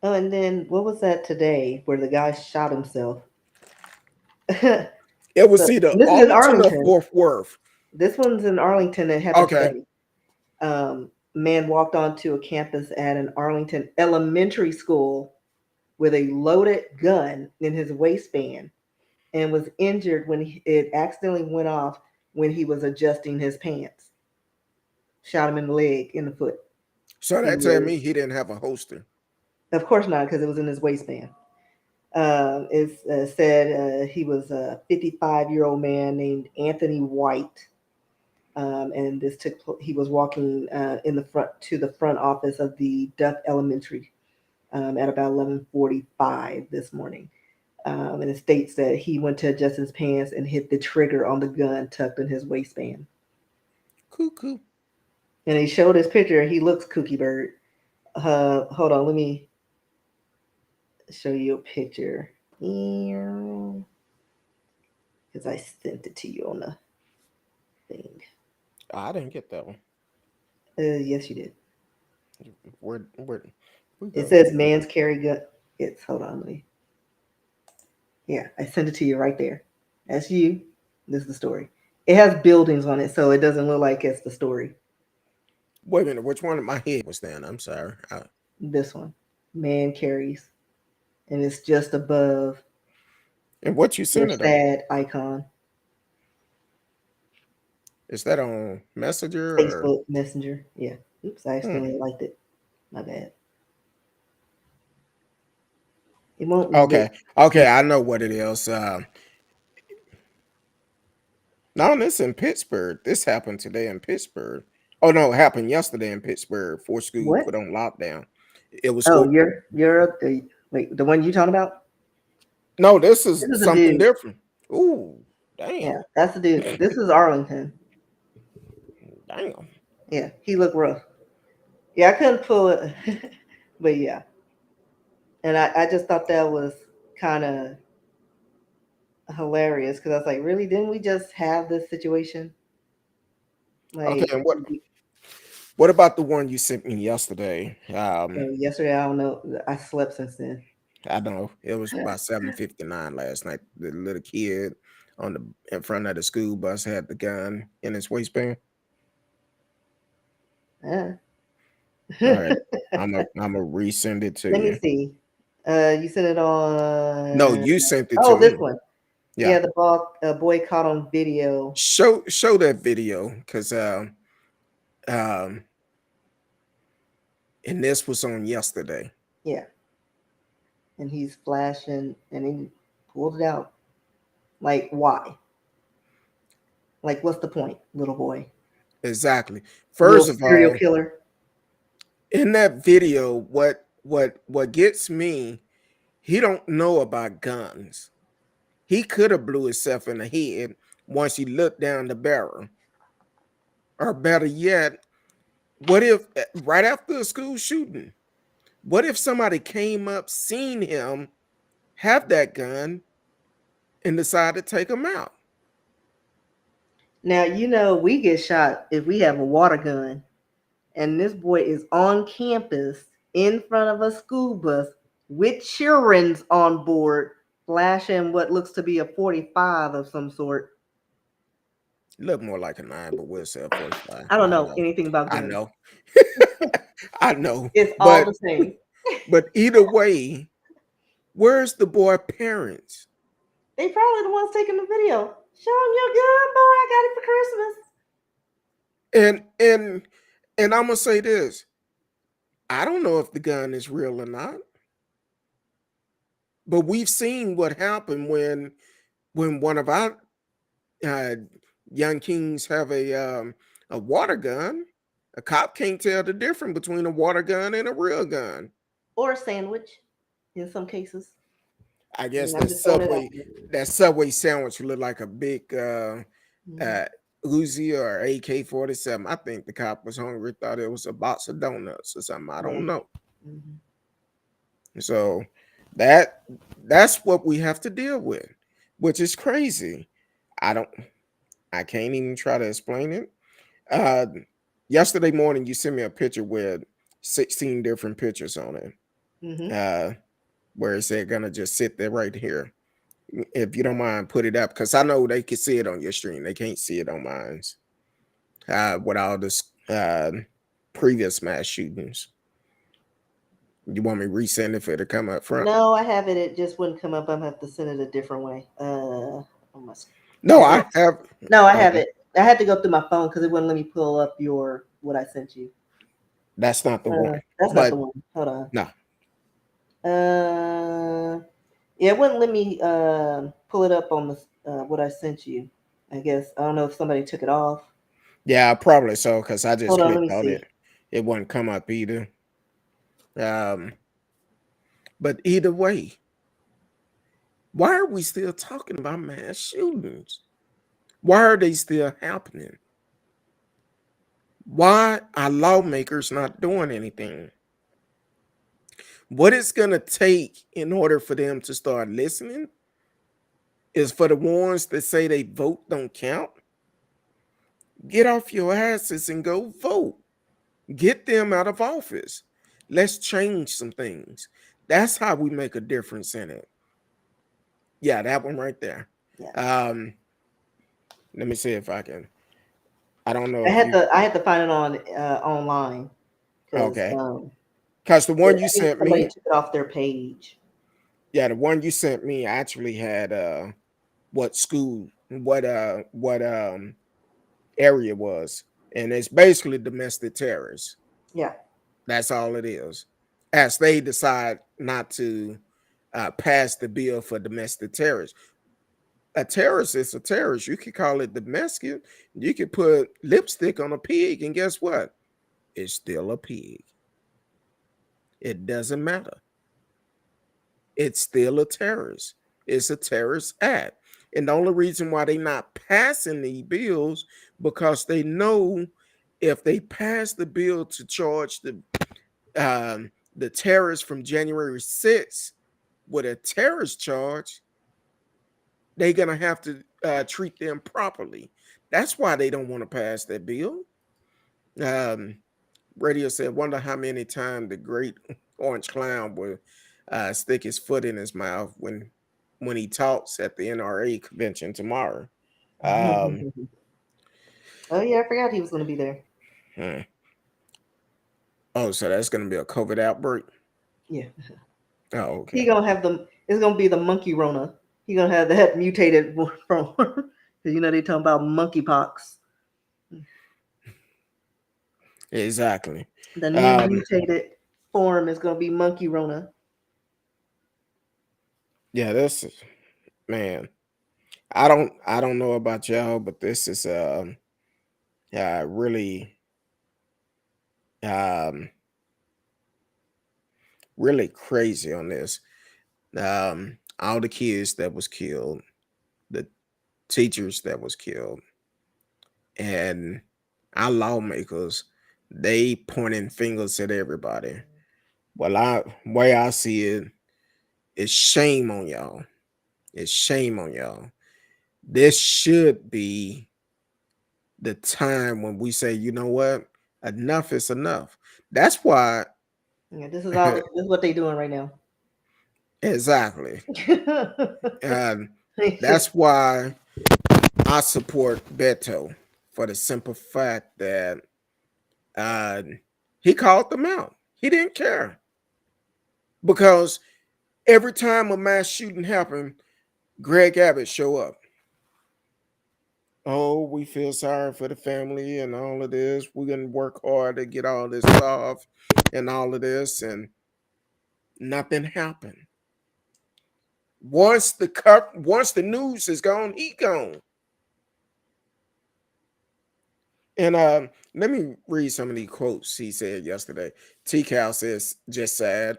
Oh, and then what was that today where the guy shot himself? So It was either this is in Arlington or Arlington. Fort Worth. This one's in Arlington. It happened Okay. today. Man walked onto a campus at an Arlington elementary school with a loaded gun in his waistband and was injured when it accidentally went off when he was adjusting his pants. Shot him in the leg, in the foot. So He that tell was, me he didn't have a holster. of course not, because it was in his waistband. It said he was a 55-year-old man named Anthony White. And this he was walking in the front office of the Duff Elementary at about 11:45 this morning. And it states that he went to adjust his pants and hit the trigger on the gun tucked in his waistband. Cuckoo. And he showed his picture. He looks kooky bird. Hold on, let me show you a picture. Because I sent it to you on the thing. I didn't get that one. Yes, you did. Where It says man's carry gun. It's hold on, let me. Yeah, I sent it to you right there. That's you. This is the story. It has buildings on it, so it doesn't look like it's the story. Wait a minute, which one of my head was then? I'm sorry. This one, man carries, and it's just above And what you your sent it on? sad icon. Is that on Messenger or Facebook Messenger. Yeah. Oops, I accidentally liked it. My bad. It won't. okay? Okay, I know what it is. No, this in Pittsburgh. This happened today in Pittsburgh. Oh no, it happened yesterday in Pittsburgh. 4 schools What? put on lockdown. It was Oh, who? you're wait, the one you talking about? No, this is This is a something dude. different. Ooh, damn, Yeah, that's the dude. This is Arlington. damn. Yeah, he looked rough. Yeah, I couldn't pull it, but yeah, and I just thought that was kind of hilarious because I was like, really? Didn't we just have this situation? Okay, Like and what about the one you sent me yesterday? yesterday, I don't know. I slept since then. I know it was about 7:59 last night. The little kid in front of the school bus had the gun in his waistband. Yeah. All right, I'm a resend it to Let me you. see. You sent it No, on. you sent it to Oh, this me. one. Yeah, Yeah, the boy caught on video. show that video because um, and this was on yesterday. Yeah, and he's flashing, and he pulled it out. Like, why? Like, what's the point, little boy? Exactly. Little First of serial all, killer. in that video, what gets me, he don't know about guns. He could have blew himself in the head once he looked down the barrel. Or better yet, what if right after a school shooting, what if somebody came up, seen him have that gun, and decided to take him out? Now you know we get shot if we have a water gun, and this boy is on campus in front of a school bus with children's on board, flashing what looks to be a 45 of some sort. Look more like a 9, but we'll say a 45. I don't I know know. anything about I guns. know. I know. It's all But the same. either way, where's the boy parents? They probably the ones taking the video. Show him your gun, boy. I got it for Christmas. And I'm gonna say this. I don't know if the gun is real or not, but we've seen what happened when one of our uh, young kings have a water gun. A cop can't tell the difference between a water gun and a real gun. Or a sandwich in some cases. I guess I'm just throwing it out that Subway sandwich looked like a big there. Uzi or AK-47. I think the cop was hungry, thought it was a box of donuts or something. I don't know. Mhm. So that's what we have to deal with, which is crazy. I can't even try to explain it. Yesterday morning you sent me a picture with 16 different pictures on it. Mhm. Where it said gonna just sit there right here. If you don't mind, put it up because I know they can see it on your screen. They can't see it on mine's. With all this previous mass shootings. You want me to resend it for it to come up front? No, I have it. It just wouldn't come up. I'm gonna have to send it a different way. No, I have. No, I have Okay. it. I had to go through my phone because it wouldn't let me pull up what I sent you. That's not the one. That's not the one. Hold on. No. Yeah, it wouldn't let me pull it up on the what I sent you. I guess I don't know if somebody took it off. Yeah, probably so because I just Hold on, let clicked me on see. it. It wouldn't come up either. But either way, why are we still talking about mass shootings? Why are they still happening? Why are lawmakers not doing anything? What it's going to take in order for them to start listening is for the ones that say they vote don't count. Get off your asses and go vote. Get them out of office. Let's change some things. That's how we make a difference in it. Yeah, that one right there. Yeah. Let me see if I can. I don't know. I had to find it on online. Okay. Because the one you sent somebody me, took it off their page. yeah, the one you sent me actually had what area was, and it's basically domestic terrorists. Yeah. That's all it is. As they decide not to pass the bill for domestic terrorists. A terrorist is a terrorist. You could call it domestic. You could put lipstick on a pig, and guess what? It's still a pig. It doesn't matter. It's still a terrorist. It's a terrorist act. And the only reason why they're not passing these bills, because they know if they pass the bill to charge the terrorists from January 6th with a terrorist charge, they're gonna have to treat them properly. That's why they don't want to pass that bill. Radio said, "Wonder how many times the great orange clown will stick his foot in his mouth when he talks at the NRA convention tomorrow." Um, Oh yeah, I forgot he was going to be there. hmm. Oh, so that's going to be a COVID outbreak? Yeah, Oh, he okay. gonna have the. It's gonna be the monkey Rona. He gonna have that mutated from. Because they talking about monkeypox. Exactly. The new mutated form is gonna be monkey Rona. Yeah, this is, man. I don't know about y'all, but this is really um really crazy on this. All the kids that was killed, the teachers that was killed, and our lawmakers, they pointing fingers at everybody. Well, way I see it, it's shame on y'all. It's shame on y'all. This should be the time when we say, you know what, enough is enough. That's why Yeah, this is all. This is what they doing right now. exactly. And that's why I support Beto, for the simple fact that he called them out. He didn't care, because every time a mass shooting happened, Greg Abbott show up. Oh, we feel sorry for the family and all of this. We're gonna work hard to get all this solved and all of this, and nothing happened. Once the news is gone, he gone. And let me read some of these quotes he said yesterday. T-Cal says, just sad.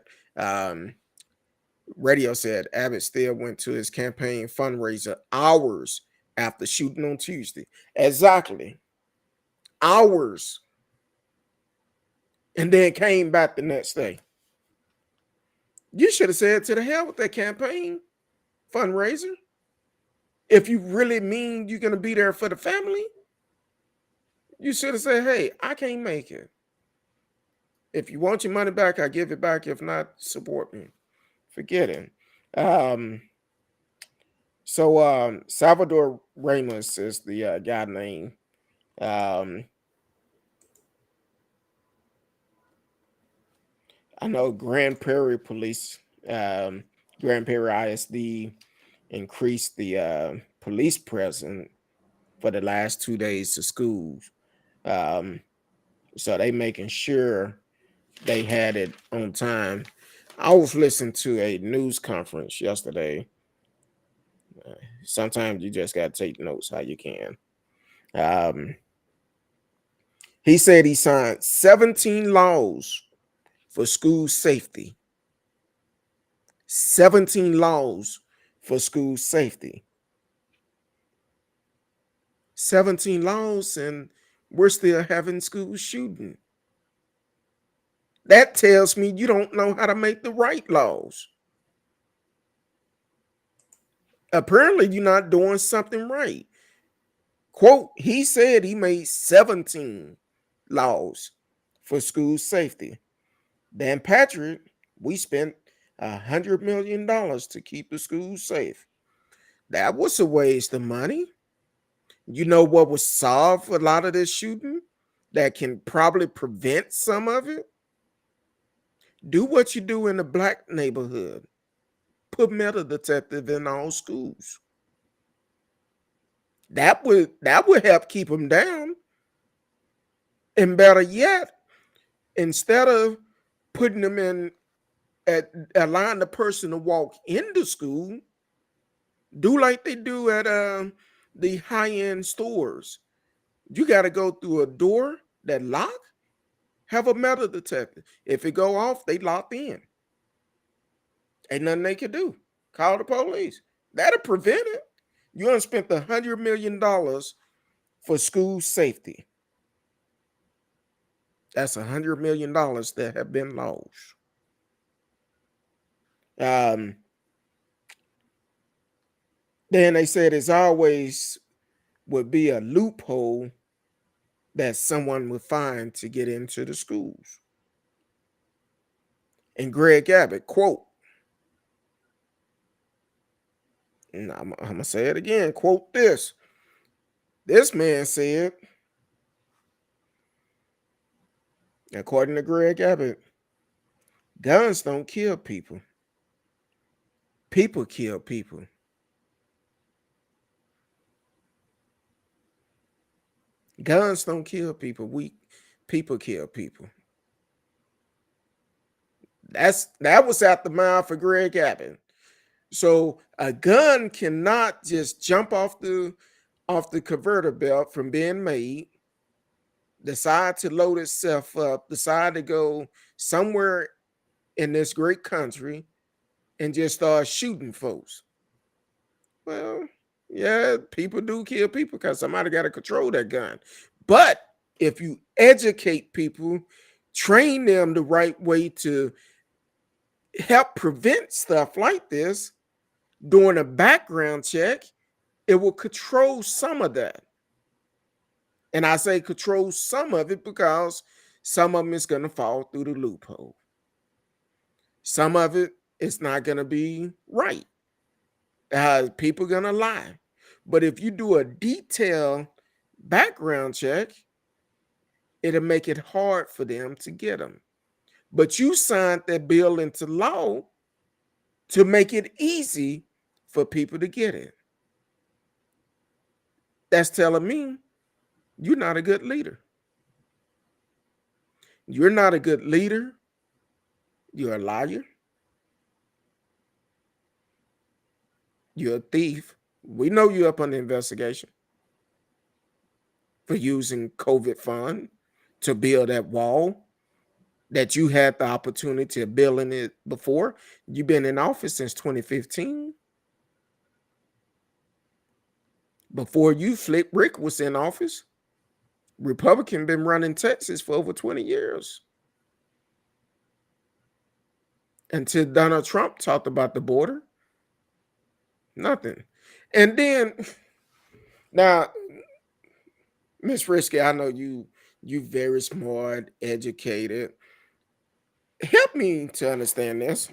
Radio said Abbott still went to his campaign fundraiser hours after shooting on Tuesday. Exactly. Hours. And then came back the next day. You should have said, to the hell with that campaign fundraiser. If you really mean you're going to be there for the family, you should have said, hey, I can't make it. If you want your money back, I give it back. If not, support me. Forget it. Salvador Ramos is the guy name. I know Grand Prairie Police, Grand Prairie ISD increased the police presence for the last 2 days of schools. So they making sure they had it on time. I was listening to a news conference yesterday. Sometimes you just got to take notes how you can. He said he signed 17 laws for school safety. 17 laws for school safety. 17 laws, and we're still having school shooting. That tells me you don't know how to make the right laws. Apparently, you're not doing something right. Quote, he said he made 17 laws for school safety. Dan Patrick, we spent $100 million to keep the schools safe. That was a waste of money. You know what would solve a lot of this shooting that can probably prevent some of it? Do what you do in the black neighborhood. Put metal detective in all schools. That would help keep them down. And better yet, instead of putting them in allowing the person to walk into school, do like they do at the high-end stores. You got to go through a door that lock, Have a metal detector. If it go off, they locked in. Ain't nothing they can do. Call the police. That'll prevent it. You done spent $100 million for school safety. That's $100 million that have been lost. Then they said it's always would be a loophole that someone would find to get into the schools. And Greg Abbott, quote, and I'm going to say it again, quote this. This man said, according to Greg Abbott, guns don't kill people. People kill people. Guns don't kill people. People kill people. That was out the mouth of Greg Abbott. So a gun cannot just jump off the converter belt from being made, decide to load itself up, decide to go somewhere in this great country and just start shooting folks. Well, yeah, people do kill people because somebody got to control that gun. But if you educate people, train them the right way to help prevent stuff like this, doing a background check, it will control some of that. And I say control some of it because some of them is going to fall through the loophole. Some of it is not going to be right. People are going to lie. But if you do a detailed background check, it'll make it hard for them to get them. But you signed that bill into law to make it easy for people to get it. That's telling me you're not a good leader. You're not a good leader. You're a liar. You're a thief. We know you're up on the investigation for using COVID fund to build that wall that you had the opportunity of building it before. You've been in office since 2015. Before you, Flip Rick was in office. Republican been running Texas for over 20 years. Until Donald Trump talked about the border. Nothing. And then, now, Miss Risky, I know you very smart, educated. Help me to understand this.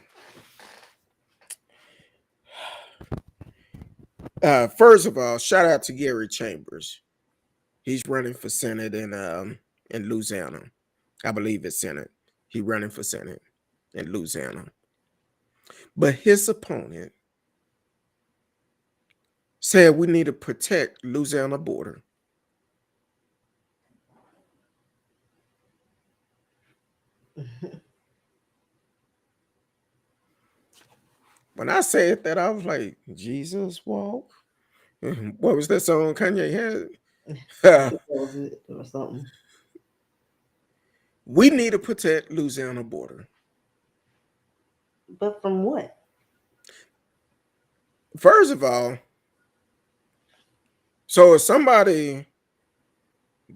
First of all, shout out to Gary Chambers. He's running for Senate in Louisiana. I believe it's Senate. He's running for Senate in Louisiana. But his opponent said we need to protect Louisiana border. When I said that, I was like, Jesus walk. What was that song Kanye had? Was it or something? We need to protect Louisiana border. But from what? First of all, so is somebody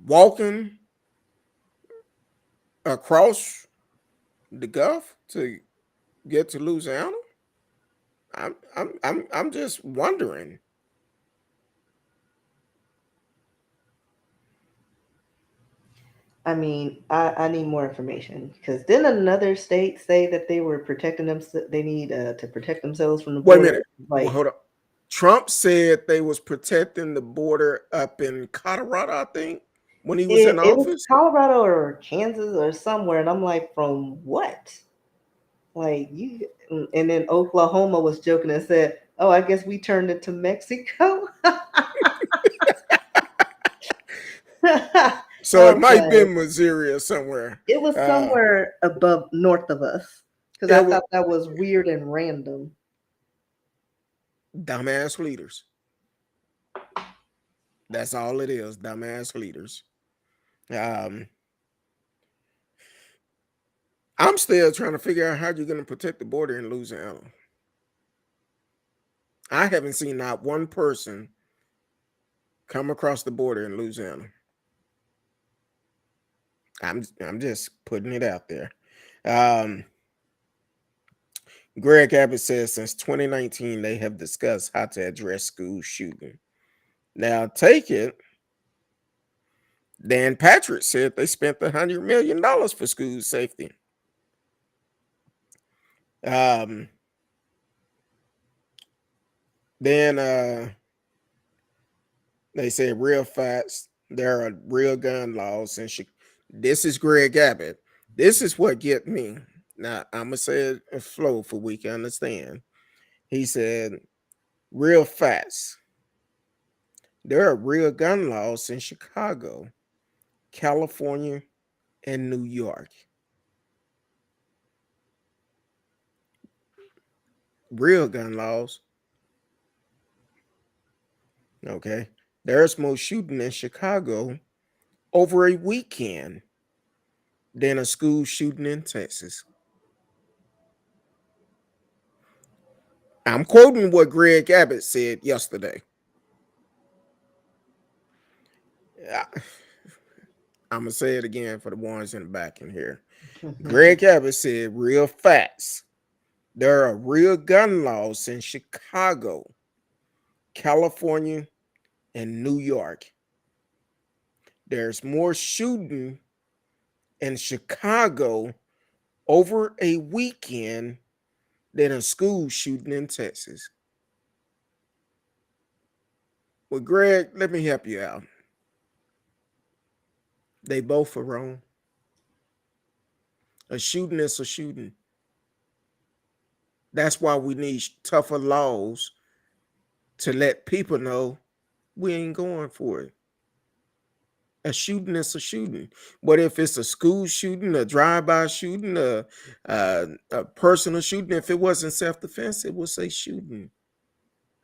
walking across the Gulf to get to Louisiana? I'm just wondering. I mean, I need more information because didn't another state say that they were protecting them? They need to protect themselves from the Wait a border. minute. Like, Hold up. Trump said they was protecting the border up in Colorado, I think, when he was in it was office. Colorado or Kansas or somewhere, and I'm like, from what? Like you, and then Oklahoma was joking and said, "Oh, I guess we turned it to Mexico." So it might Okay. be Missouri or somewhere. It was somewhere above north of us because I thought that was weird and random. Dumbass leaders. That's all it is. Dumbass leaders. I'm still trying to figure out how you're going to protect the border in Louisiana. I haven't seen not one person come across the border in Louisiana. I'm just putting it out there. Greg Abbott says since 2019 they have discussed how to address school shooting. Now take it. Dan Patrick said they spent $100 million for school safety. Then they said real facts. There are real gun laws, and this is Greg Abbott. This is what get me. Now I'm gonna say it in flow for we can understand. He said, "Real facts. There are real gun laws in Chicago, California, and New York. Real gun laws. Okay. There's more shooting in Chicago over a weekend than a school shooting in Texas." I'm quoting what Greg Abbott said yesterday. I'm going to say it again for the ones in the back in here. Greg Abbott said, real facts. There are real gun laws in Chicago, California, and New York. There's more shooting in Chicago over a weekend than a school shooting in Texas. Well, Greg, let me help you out. They both are wrong. A shooting is a shooting. That's why we need tougher laws to let people know we ain't going for it. A shooting is a shooting. But if it's a school shooting, a drive-by shooting, a personal shooting, if it wasn't self-defense, it would say shooting.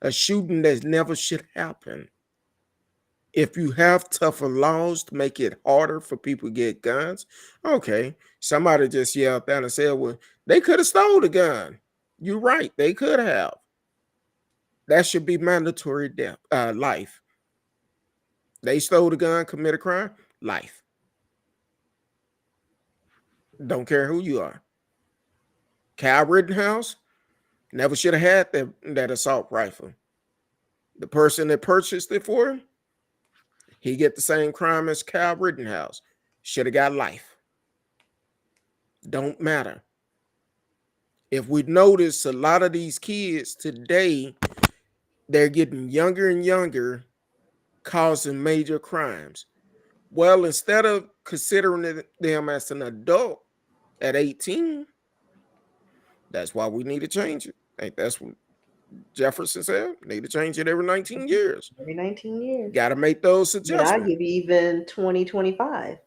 A shooting that never should happen. If you have tougher laws to make it harder for people to get guns, okay. Somebody just yelled down and said, well, they could have stole the gun. You're right. They could have. That should be mandatory death, life. They stole the gun, commit a crime, life. Don't care who you are. Kyle Rittenhouse never should have had that assault rifle. The person that purchased it for him, he get the same crime as Kyle Rittenhouse. Should have got life. Don't matter. If we notice a lot of these kids today, they're getting younger and younger, causing major crimes. Well, instead of considering them as an adult at 18, that's why we need to change it. I think that's what Jefferson said. Need to change it every 19 years. Every 19 years. Got to make those I adjustments. give you even 2025,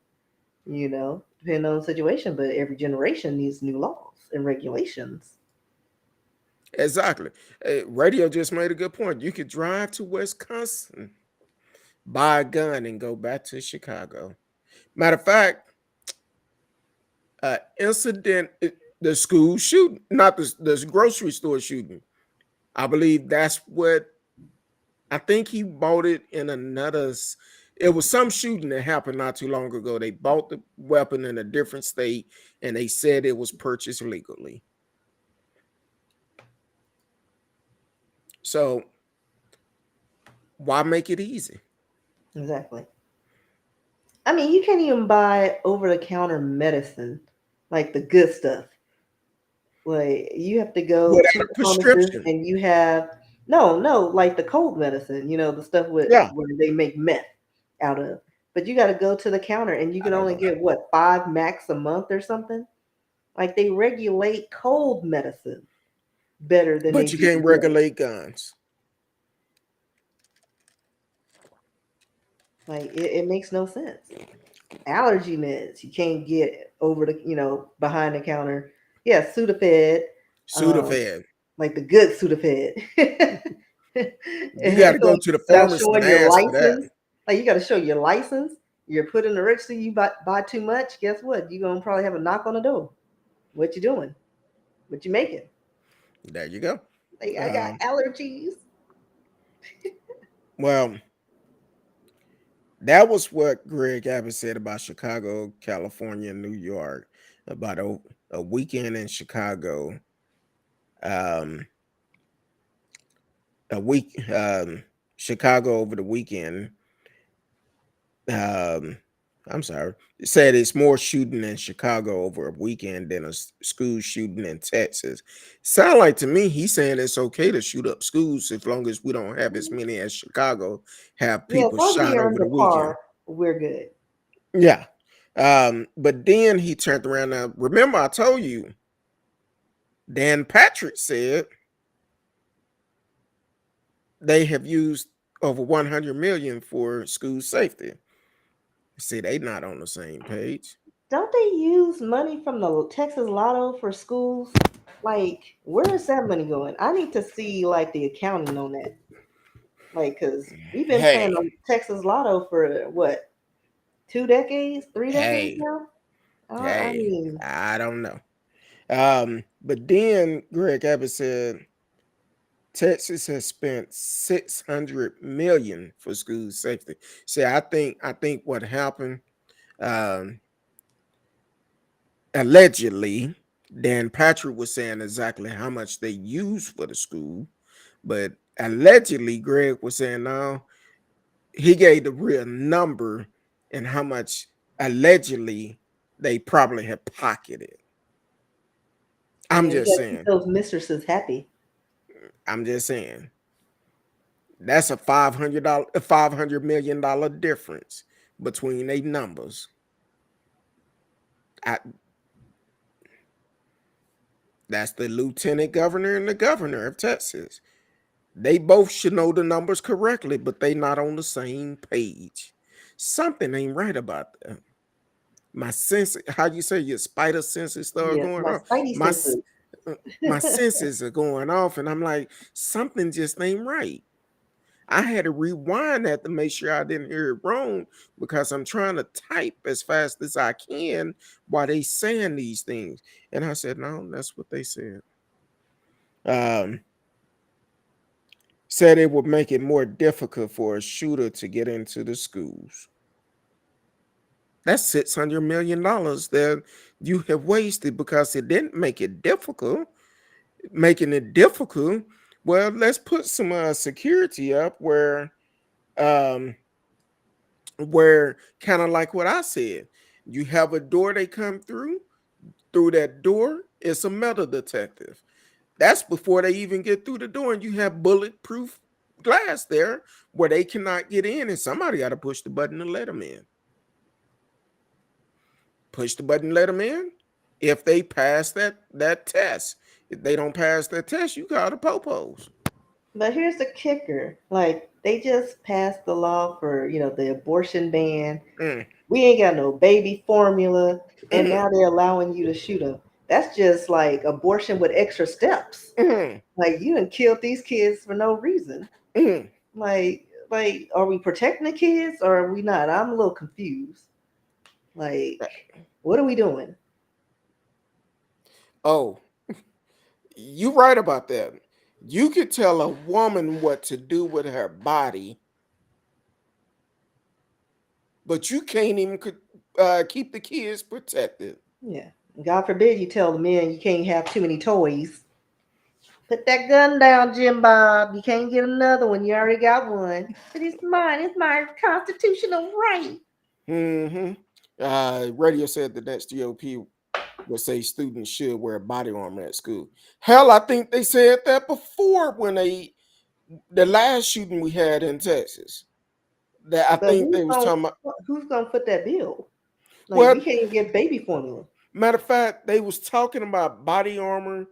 depending on the situation, but every generation needs new laws and regulations. Exactly. Radio just made a good point. You could drive to Wisconsin, buy a gun, and go back to Chicago. Matter of fact, incident, the school shooting, not the grocery store shooting. I believe that's what, I think he bought it in another, it was some shooting that happened not too long ago. They bought the weapon in a different state and they said it was purchased legally. So why make it easy? Exactly. I mean, you can't even buy over-the-counter medicine, like the good stuff. Like you have to go Without to a the pharmacist prescription. and you have no, like the cold medicine, the stuff where they make meth out of. But you got to go to the counter and you can only get 5 max a month or something. Like they regulate cold medicine better than. But you can't regulate guns. Like it makes no sense. Allergy meds you can't get over the behind the counter. Yeah, Sudafed. Like the good Sudafed. You got to go to the pharmacy and ask for that. Like you got to show your license. You're put in the register. You buy too much. Guess what? You're gonna probably have a knock on the door. What you doing? What you making? There you go. Like, I got allergies. Well, that was what Greg Abbott said about Chicago, California, and New York about a weekend in Chicago. Um, Chicago over the weekend. Um, I'm sorry. It said it's more shooting in Chicago over a weekend than a school shooting in Texas. Sound like to me he's saying it's okay to shoot up schools as long as we don't have as many as Chicago have Yeah, as people long as shot you're over the under weekend. par, we're good. Yeah. But then he turned around. Now, remember, I told you, Dan Patrick said they have used over 100 million for school safety. See, they not on the same page. Don't they use money from the Texas Lotto for schools? Like, where is that money going? I need to see like the accounting on that. Like, cause we've been playing Hey, on Texas Lotto for what, 2 decades, 3 decades hey, now? I hey, mean, I don't know. But then Greg Abbott said Texas has spent 600 million for school safety. See, I think what happened, um, allegedly, Dan Patrick was saying exactly how much they use for the school, but allegedly Greg was saying no, he gave the real number and how much allegedly they probably have pocketed. I'm yeah, we just gotta keep saying. those mistresses happy. I'm just saying. That's a $500 million difference between they numbers. I, that's the lieutenant governor and the governor of Texas. They both should know the numbers correctly, but they not on the same page. Something ain't right about that. My sense, how you say your spider senses start Yes, going my off. spidey My senses. my senses are going off, and I'm like, something just ain't right. I had to rewind that to make sure I didn't hear it wrong because I'm trying to type as fast as I can while they saying these things. And I said, no, that's what they said. Um, Said it would make it more difficult for a shooter to get into the schools. That's $600 million that you have wasted because it didn't make it difficult. Making it difficult, well, let's put some security up um, where kind of like what I said, you have a door they come through that door, it's a metal detective. That's before they even get through the door, and you have bulletproof glass there where they cannot get in, and somebody got to push the button to let them in. Push the button, let them in. If they pass that test, if they don't pass that test, you call the popos. But here's the kicker. Like, they just passed the law for, the abortion ban. Mm, We ain't got no baby formula, and mm, now they're allowing you to shoot them. That's just like abortion with extra steps. mm, Like, you done killed these kids for no reason. mm. Like, are we protecting the kids or are we not? I'm a little confused. Like, what are we doing? Oh, you right about that. You could tell a woman what to do with her body, but you can't even keep the kids protected. Yeah. God forbid you tell the men you can't have too many toys. Put that gun down, Jim Bob. You can't get another one. You already got one. But it's mine. It's my constitutional right. Mm-hmm. Radio said the next GOP would say students should wear body armor at school. Hell, I think they said that before when the last shooting we had in Texas. That I But think they was talking about. who's gonna foot that bill? Like, we Well, can't even get baby formula. matter of fact, they was talking about body armor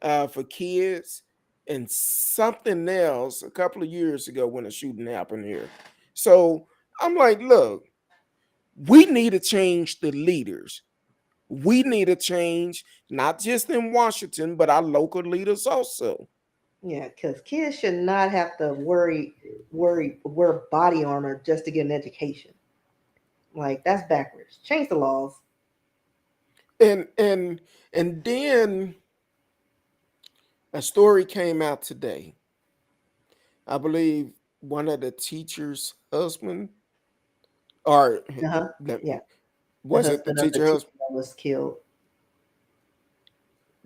for kids and something else a couple of years ago when a shooting happened here. So I'm like, look, we need to change the leaders. We need to change not just in Washington, but our local leaders also. Yeah, because kids should not have to wear body armor just to get an education. Like, that's backwards. Change the laws. And And then a story came out today. I believe one of the teacher's husband, or Uh-huh. the- Yeah. The was it the husband of the teacher teacher husband, that was killed.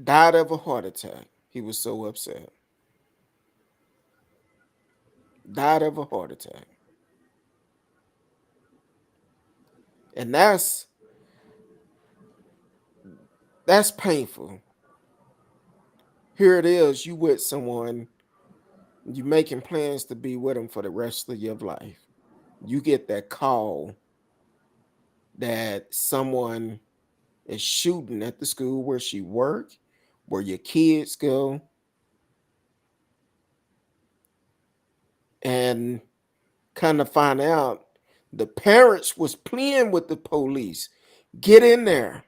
died of a heart attack. He was so upset. Died of a heart attack. And that's painful. Here it is, you with someone, you making plans to be with them for the rest of your life. You get that call that someone is shooting at the school where she worked, where your kids go, and kind of find out the parents was playing with the police. Get in there.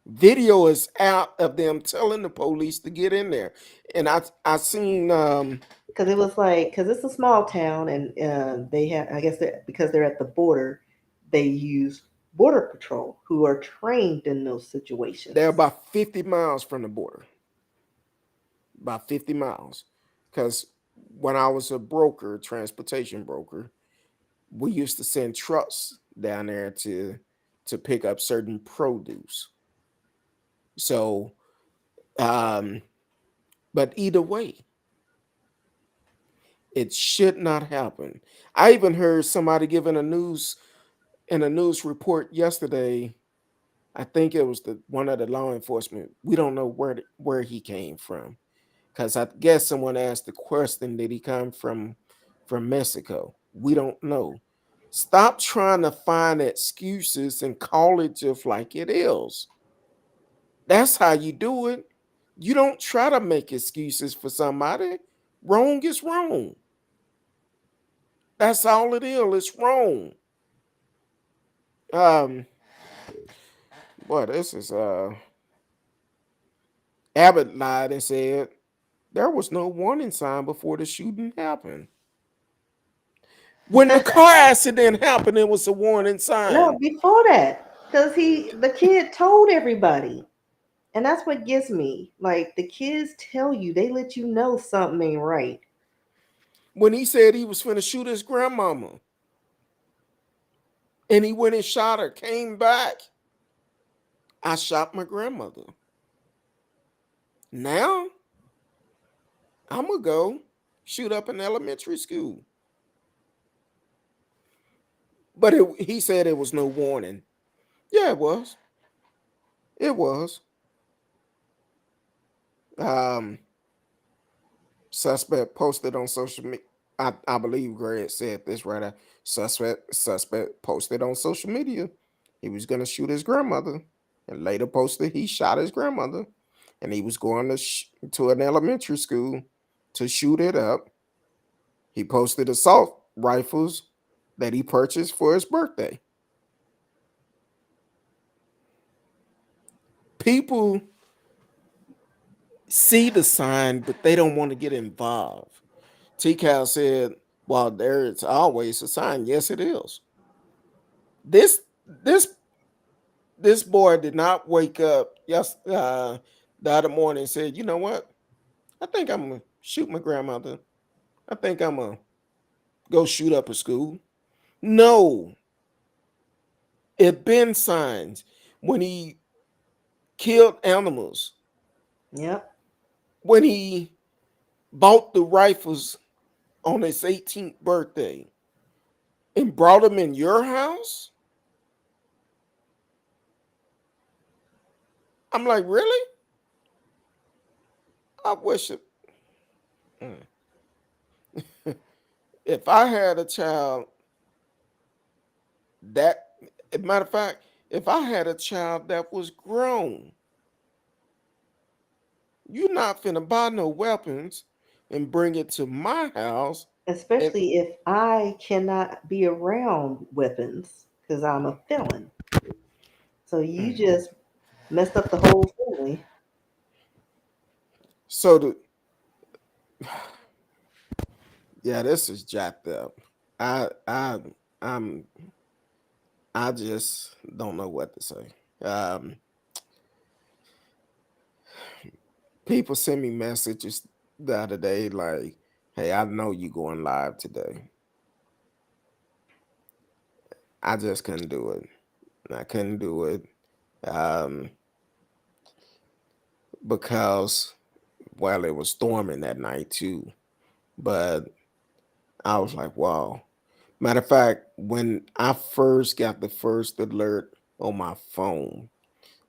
Video is out of them telling the police to get in there. And I seen Because it was like, because it's a small town, and they have, I guess, because they're at the border, they use border patrol who are trained in those situations. they're about 50 miles from the border. About 50 miles. Because when I was a broker, transportation broker, we used to send trucks down there to pick up certain produce. So but either way, it should not happen. I even heard somebody giving a news report yesterday. I think it was one of the law enforcement. We don't know where he came from, because I guess someone asked the question, did he come from Mexico? We don't know. Stop trying to find excuses and call it just like it is. That's how you do it. You don't try to make excuses for somebody. Wrong is wrong. That's all it is. It's wrong. Boy, this is Abbott lied and said there was no warning sign before the shooting happened. When the car accident happened, it was a warning sign. No, before that, because the kid told everybody, and that's what gets me. Like, the kids tell you, they let you know something ain't right. When he said he was finna shoot his grandmama, and he went and shot her, came back, I shot my grandmother. Now I'm gonna go shoot up an elementary school. But he said it was no warning. Yeah, it was. It was. Suspect posted on social media. I believe Greg said this right. Suspect posted on social media he was gonna shoot his grandmother, and later posted he shot his grandmother, and he was going to an elementary school to shoot it up. He posted assault rifles that he purchased for his birthday. People see the sign, but they don't want to get involved. T-Cal said, well, there's always a sign. Yes, it is. This boy did not wake up the other morning and said, you know what? I think I'm going to shoot my grandmother. I think I'm going to go shoot up a school. No. It been signs. When he killed animals, Yep. when he bought the rifles on his 18th birthday and brought them in your house, I'm like, really? I wish it. If I had a child that, matter of fact, if I had a child that was grown, you're not finna buy no weapons and bring it to my house. Especially if I cannot be around weapons because I'm a felon. So you just messed up the whole family. So yeah, this is jacked up. I'm I just don't know what to say. People send me messages the other day like, "Hey, I know you going live today." I just couldn't do it. I couldn't do it um, because, well, it was storming that night too. But I was like, wow. Matter of fact, when I first got the first alert on my phone,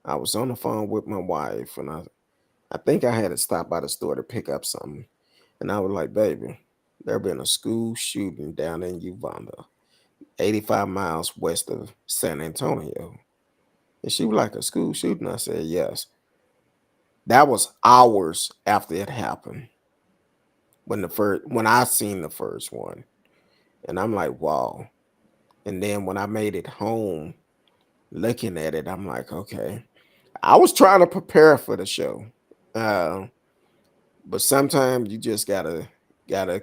I was on the phone with my wife, and I think I had to stop by the store to pick up something. And I was like, baby, there been a school shooting down in Uganda, 85 miles west of San Antonio. And she was like, a school shooting? I said, yes. That was hours after it happened when I seen the first one. And I'm like, wow. And then when I made it home, looking at it, I'm like, okay. I was trying to prepare for the show. Uh, but sometimes you just gotta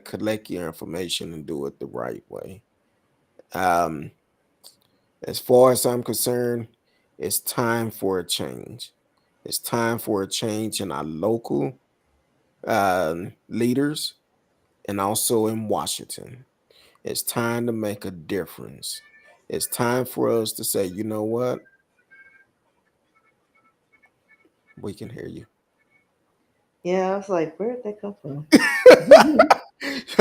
collect your information and do it the right way. Um, as far as I'm concerned, it's time for a change. It's time for a change in our local leaders and also in Washington. It's time to make a difference. It's time for us to say, you know what? We can hear you. Yeah, I was like, where did that come from?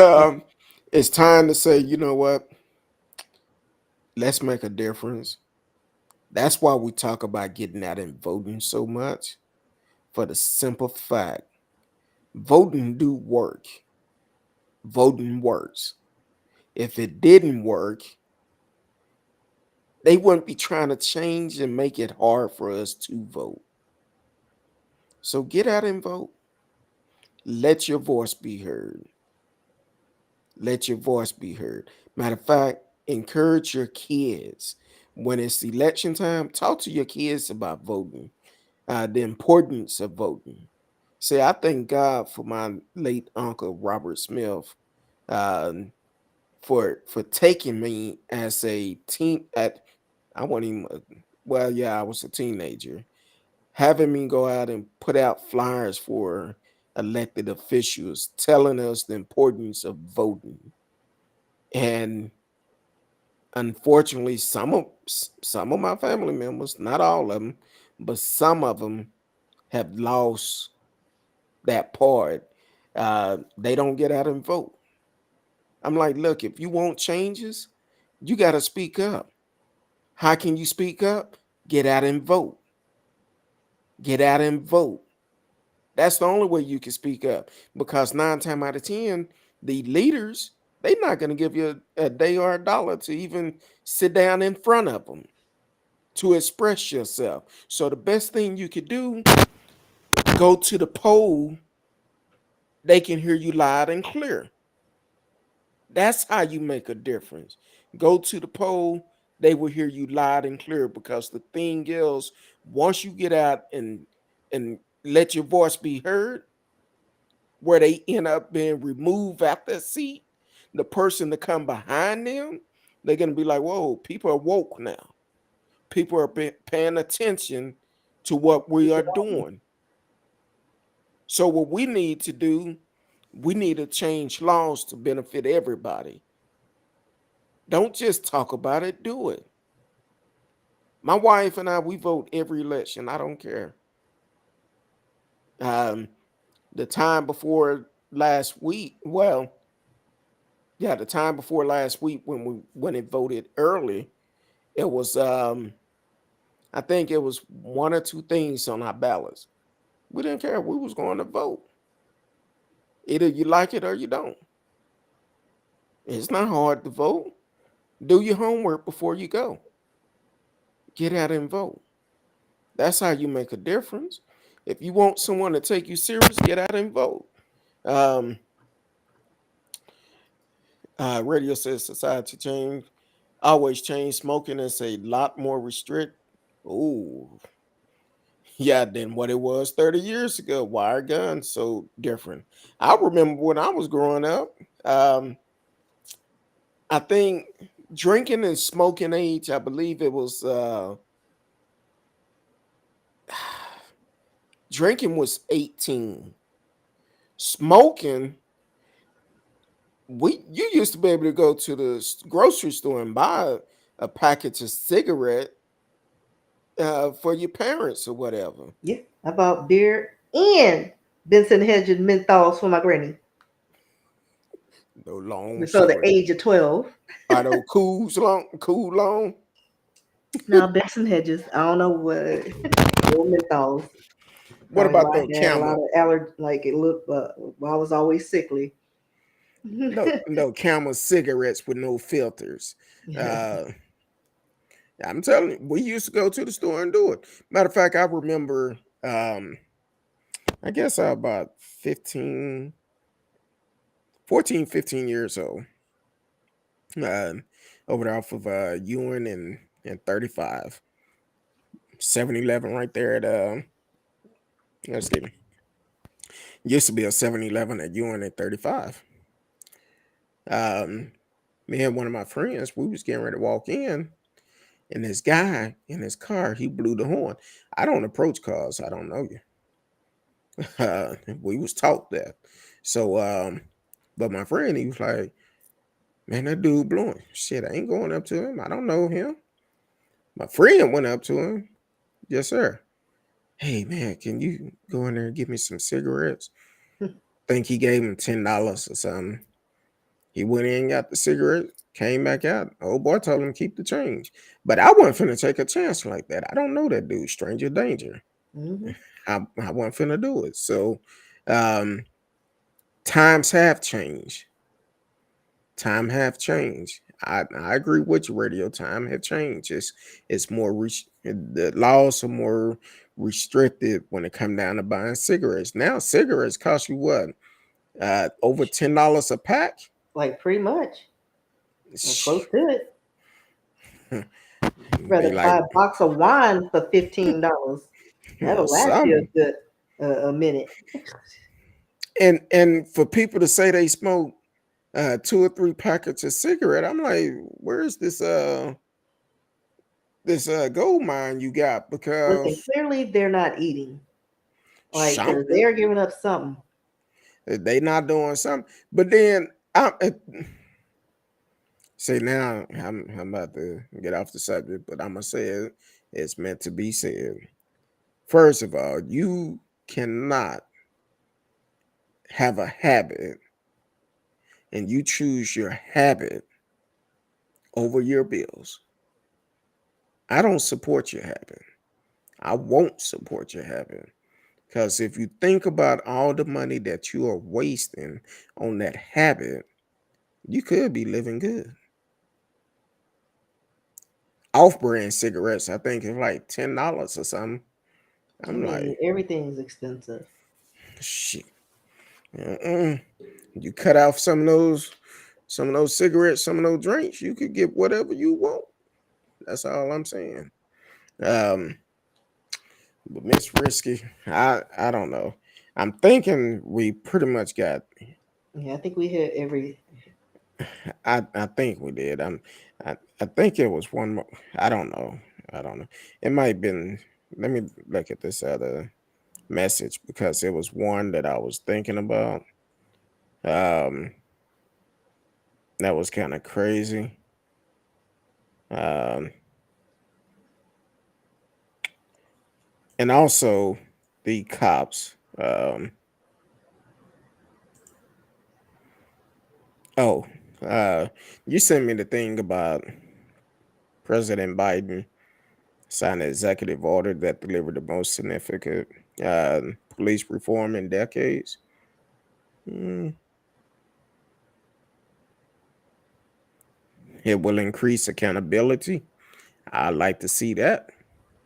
um, it's time to say, you know what? Let's make a difference. That's why we talk about getting out and voting so much. For the simple fact, voting do work. Voting works. If it didn't work, they wouldn't be trying to change and make it hard for us to vote. So get out and vote. Let your voice be heard. Let your voice be heard. Matter of fact, encourage your kids. When it's election time, talk to your kids about voting, the importance of voting. Say, I thank God for my late uncle Robert Smith, um, for taking me as a teen at I wasn't even well, yeah, I was a teenager, having me go out and put out flyers for elected officials, telling us the importance of voting. And unfortunately, some of my family members, not all of them, but some of them have lost that part. They don't get out and vote. I'm like, look, if you want changes, you got to speak up. How can you speak up? Get out and vote. Get out and vote. That's the only way you can speak up, because 9 times out of 10, the leaders, they're not going to give you a day or a dollar to even sit down in front of them to express yourself. So the best thing you could do, go to the poll. They can hear you loud and clear. That's how you make a difference. Go to the poll, they will hear you loud and clear, because the thing is, once you get out and let your voice be heard, where they end up being removed out that seat, the person to come behind them, they're gonna be like, whoa, people are woke now. People are paying attention to what we are doing. So what we need to do, we need to change laws to benefit everybody. Don't just talk about it, do it. My wife and I, we vote every election. I don't care. Um, the time before last week, well, yeah, the time before last week when it voted early, it was I think it was one or two things on our ballots. We didn't care. We was going to vote. Either you like it or you don't. It's not hard to vote. Do your homework before you go. Get out and vote. That's how you make a difference. If you want someone to take you serious, get out and vote. Um, Radio says society change, always change. Smoking is a lot more restrict. Oh, yeah, than what it was 30 years ago. Why are guns so different? I remember when I was growing up. Um, I think drinking and smoking age, I believe it was Drinking was 18. Smoking, you used to be able to go to the grocery store and buy a package of cigarette for your parents or whatever. Yeah, I bought beer and Benson Hedges menthols for my granny No long before the short. age of 12. Are those cool long? Now Benson Hedges, I don't know what little menthols. What Probably about why those I had a lot camel? of allergy, like it looked. Well, I was always sickly. No camel cigarettes with no filters. Uh, I'm telling you, we used to go to the store and do it. Matter of fact, I remember, I guess I was about 14, 15 years old. Over there off of Ewan and 35. 7-Eleven right there at, excuse me. Used to be a 7-Eleven at Ewan at 35. Me and one of my friends, we was getting ready to walk in, and this guy in his car, he blew the horn. I don't approach cars. I don't know you. We was taught that. So, but my friend, he was like, man, that dude blowing. Shit, I ain't going up to him. I don't know him. My friend went up to him. Yes, sir. Hey, man, can you go in there and give me some cigarettes? Think he gave him $10 or something. He went in, got the cigarette, came back out. Old boy told him keep the change. But I wasn't finna take a chance like that. I don't know that dude, stranger danger. Mhm. I wasn't finna do it. So times have changed. Time have changed. I agree with you, radio. Time have changed. It's more the laws are more restricted when it come down to buying cigarettes. Now cigarettes cost you what? Over $10 a pack? Like pretty much, or close to it. Be Rather like buy a box of wine for $15. That'll last you something. a good a minute. And for people to say they smoke 2 or 3 packets of cigarette, I'm like, where's this gold mine you got? Listen, Because clearly they're not eating. Like, 'cause something they're giving up something. they not doing something. But then I say now I'm about to get off the subject, but I'm gonna say it. It's meant to be said. First of all, you cannot have a habit and you choose your habit over your bills. I don't support your habit. I won't support your habit. Because if you think about all the money that you are wasting on that habit, you could be living good. Off-brand cigarettes, I think it's like $10 or something. I I'm mean, like, everything's expensive. shit. You cut off some of those cigarettes, some of those drinks, you could get whatever you want. That's all I'm saying. Um, but Miss Risky, I don't know. I'm thinking we pretty much got. Yeah, I think we hit every. I think we did. I think it was one more. I don't know. It might have been. Let me look at this other message because it was one that I was thinking about. Um, that was kind of crazy. Um, and also the cops. Oh, you sent me the thing about President Biden signed an executive order that delivered the most significant police reform in decades. Mm, it will increase accountability. I like to see that.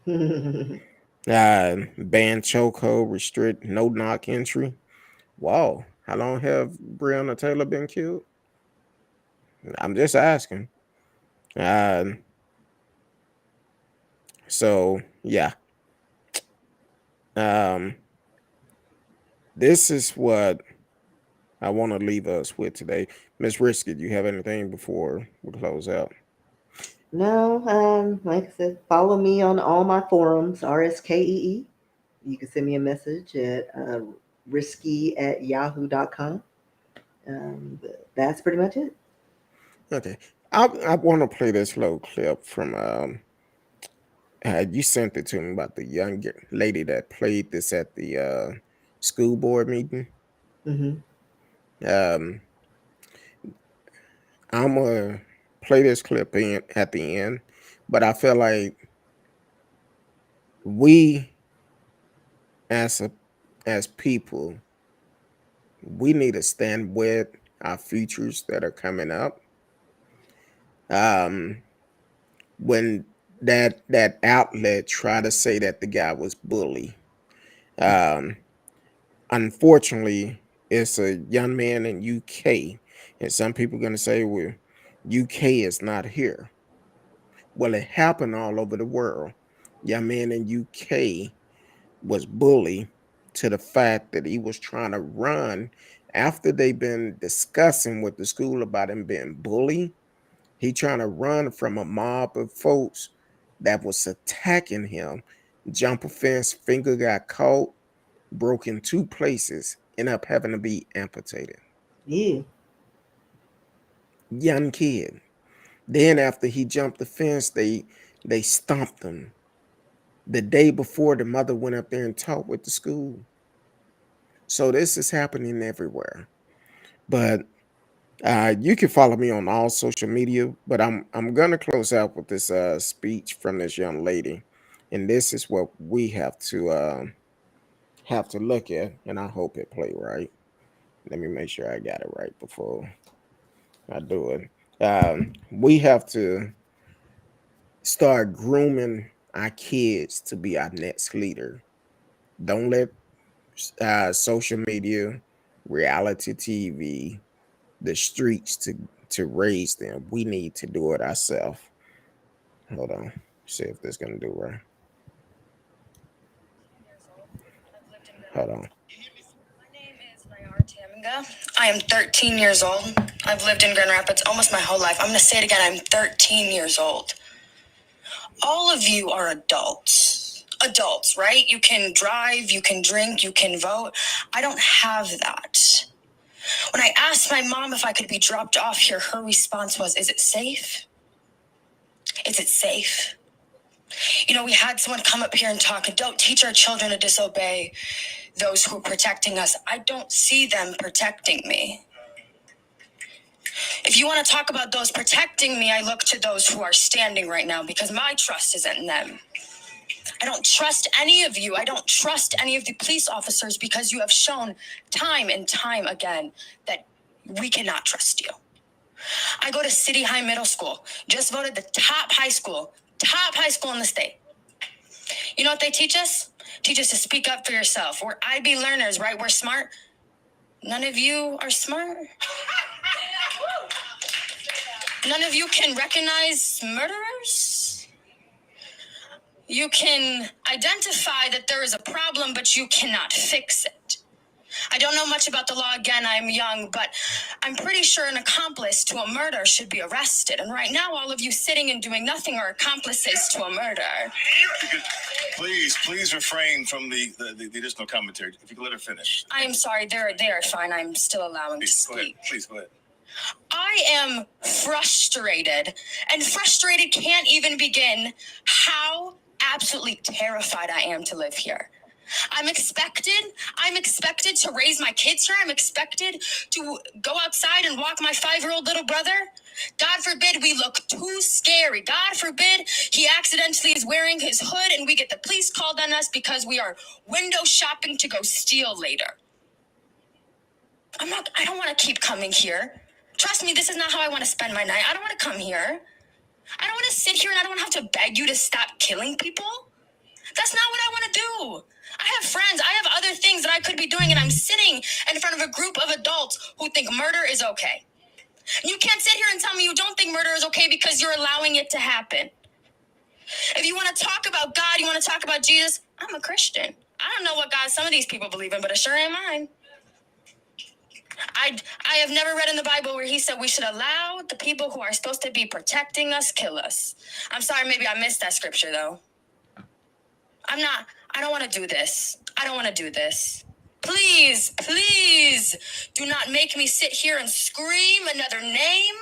Ban chokehold, restrict no knock entry. Wow, how long have Breonna Taylor been killed? I'm just asking. Um, so yeah. Um, this is what I want to leave us with today. Miss Risky, do you have anything before we close out? No, like I said, follow me on all my forums, RSKEE. You can send me a message at risky@yahoo.com. That's pretty much it. Okay. I want to play this little clip from you sent it to me about the young lady that played this at the school board meeting. Mm-hmm. Um, I'm gonna play this clip in at the end, but I feel like we as people, we need to stand with our futures that are coming up. When that outlet tried to say that the guy was bully, um, unfortunately, it's a young man in UK, and some people are gonna say, "Well, UK is not here." Well, it happened all over the world. Young man in UK was bullied to the fact that he was trying to run after they've been discussing with the school about him being bullied. He trying to run from a mob of folks that was attacking him. Jump a fence, finger got caught, broke in two places, end up having to be amputated. Yeah. Young kid. Then after he jumped the fence, they stomped him. The day before, the mother went up there and talked with the school. So this is happening everywhere. But you can follow me on all social media. But I'm gonna close out with this speech from this young lady, and this is what we have to look at. And I hope it play right. Let me make sure I got it right before I do it. We have to start grooming our kids to be our next leader. Don't let social media, reality TV, the streets to raise them. We need to do it ourselves. Hold on, see if this gonna do right. Hold on. My name is Nayar Taminga. I am 13 years old. I've lived in Grand Rapids almost my whole life. I'm going to say it again. I'm 13 years old. All of you are adults. Adults, right? You can drive, you can drink, you can vote. I don't have that. When I asked my mom if I could be dropped off here, her response was, "Is it safe? Is it safe?" You know, we had someone come up here and talk, don't teach our children to disobey those who are protecting us. I don't see them protecting me. If you want to talk about those protecting me, I look to those who are standing right now because my trust isn't in them. I don't trust any of you. I don't trust any of the police officers because you have shown time and time again that we cannot trust you. I go to City High Middle School, just voted the top high school in the state. You know what they teach us? Teach us to speak up for yourself. We're IB learners, right? We're smart. None of you are smart. None of you can recognize murderers. You can identify that there is a problem, but you cannot fix it. I don't know much about the law. Again, I'm young, but I'm pretty sure an accomplice to a murder should be arrested. And right now, all of you sitting and doing nothing are accomplices to a murder. Please refrain from the additional commentary. If you could let her finish. I am sorry. They're fine. I'm still allowing to speak. Please go ahead. I am frustrated, and frustrated can't even begin how absolutely terrified I am to live here. I'm expected to raise my kids here. I'm expected to go outside and walk my 5-year-old little brother. God forbid we look too scary. God forbid he accidentally is wearing his hood and we get the police called on us because we are window shopping to go steal later. I don't want to keep coming here. Trust me, this is not how I want to spend my night. I don't want to come here. I don't want to sit here and I don't have to beg you to stop killing people. That's not what I want to do. I have friends. I have other things that I could be doing, and I'm sitting in front of a group of adults who think murder is okay. You can't sit here and tell me you don't think murder is okay because you're allowing it to happen. If you want to talk about God, you want to talk about Jesus, I'm a Christian. I don't know what God some of these people believe in, but it sure ain't mine. I have never read in the Bible where he said we should allow the people who are supposed to be protecting us kill us. I'm sorry, maybe I missed that scripture though. I I don't want to do this. I don't want to do this. Please, please do not make me sit here and scream another name.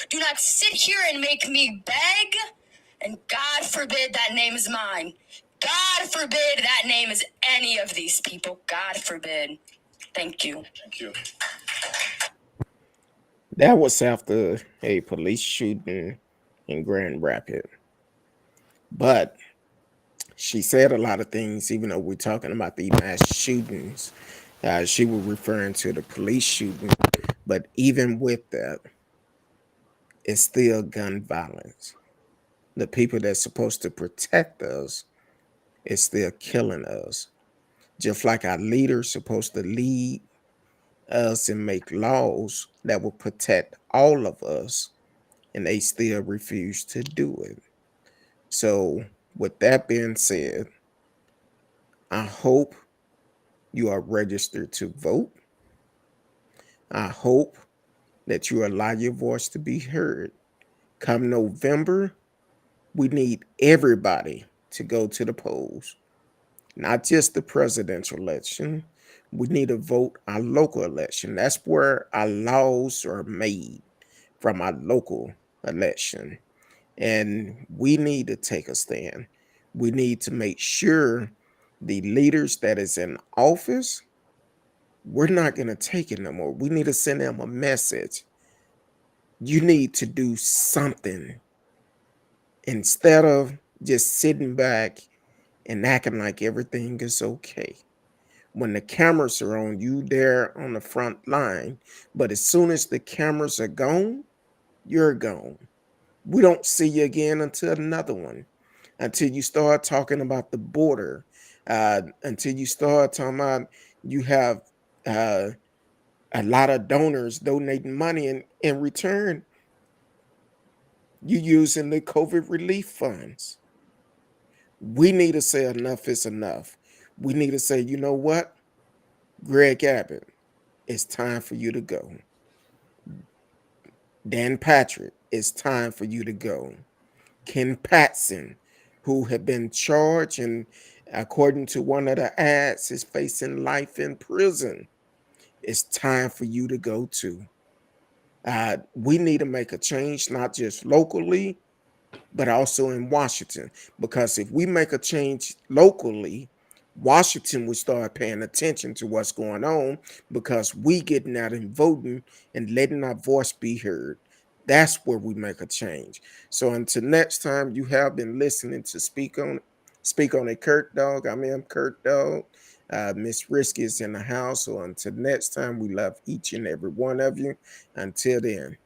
Do not sit here and make me beg. And God forbid that name is mine. God forbid that name is any of these people. God forbid. Thank you. Thank you. That was after a police shooting in Grand Rapids. But she said a lot of things, even though we're talking about the mass shootings. She was referring to the police shooting. But even with that, it's still gun violence. The people that's supposed to protect us is still killing us. Just like our leaders supposed to lead us and make laws that will protect all of us, and they still refuse to do it. So, with that being said, I hope you are registered to vote. I hope that you allow your voice to be heard. Come November, we need everybody to go to the polls, not just the presidential election. We need to vote our local election. That's where our laws are made, from our local election. And we need to take a stand. We need to make sure the leaders that is in office, we're not going to take it no more. We need to send them a message. You need to do something instead of just sitting back and acting like everything is okay. When the cameras are on, you there on the front line, but as soon as the cameras are gone, you're gone. We don't see you again until another one, until you start talking about the border, until you start talking about you have a lot of donors donating money, and in return, you using the COVID relief funds. We need to say enough is enough. We need to say, you know what, Greg Abbott, it's time for you to go. Dan Patrick, it's time for you to go. Ken Paxton, who had been charged and according to one of the ads is facing life in prison, it's time for you to go too. We need to make a change, not just locally, but also in Washington. Because if we make a change locally, Washington will start paying attention to what's going on, because we getting out and voting and letting our voice be heard. That's where we make a change. So until next time, you have been listening to Speak on It, Kurt Dog. I'm Kurt Dog. Miss Risky is in the house. So until next time, we love each and every one of you. Until then.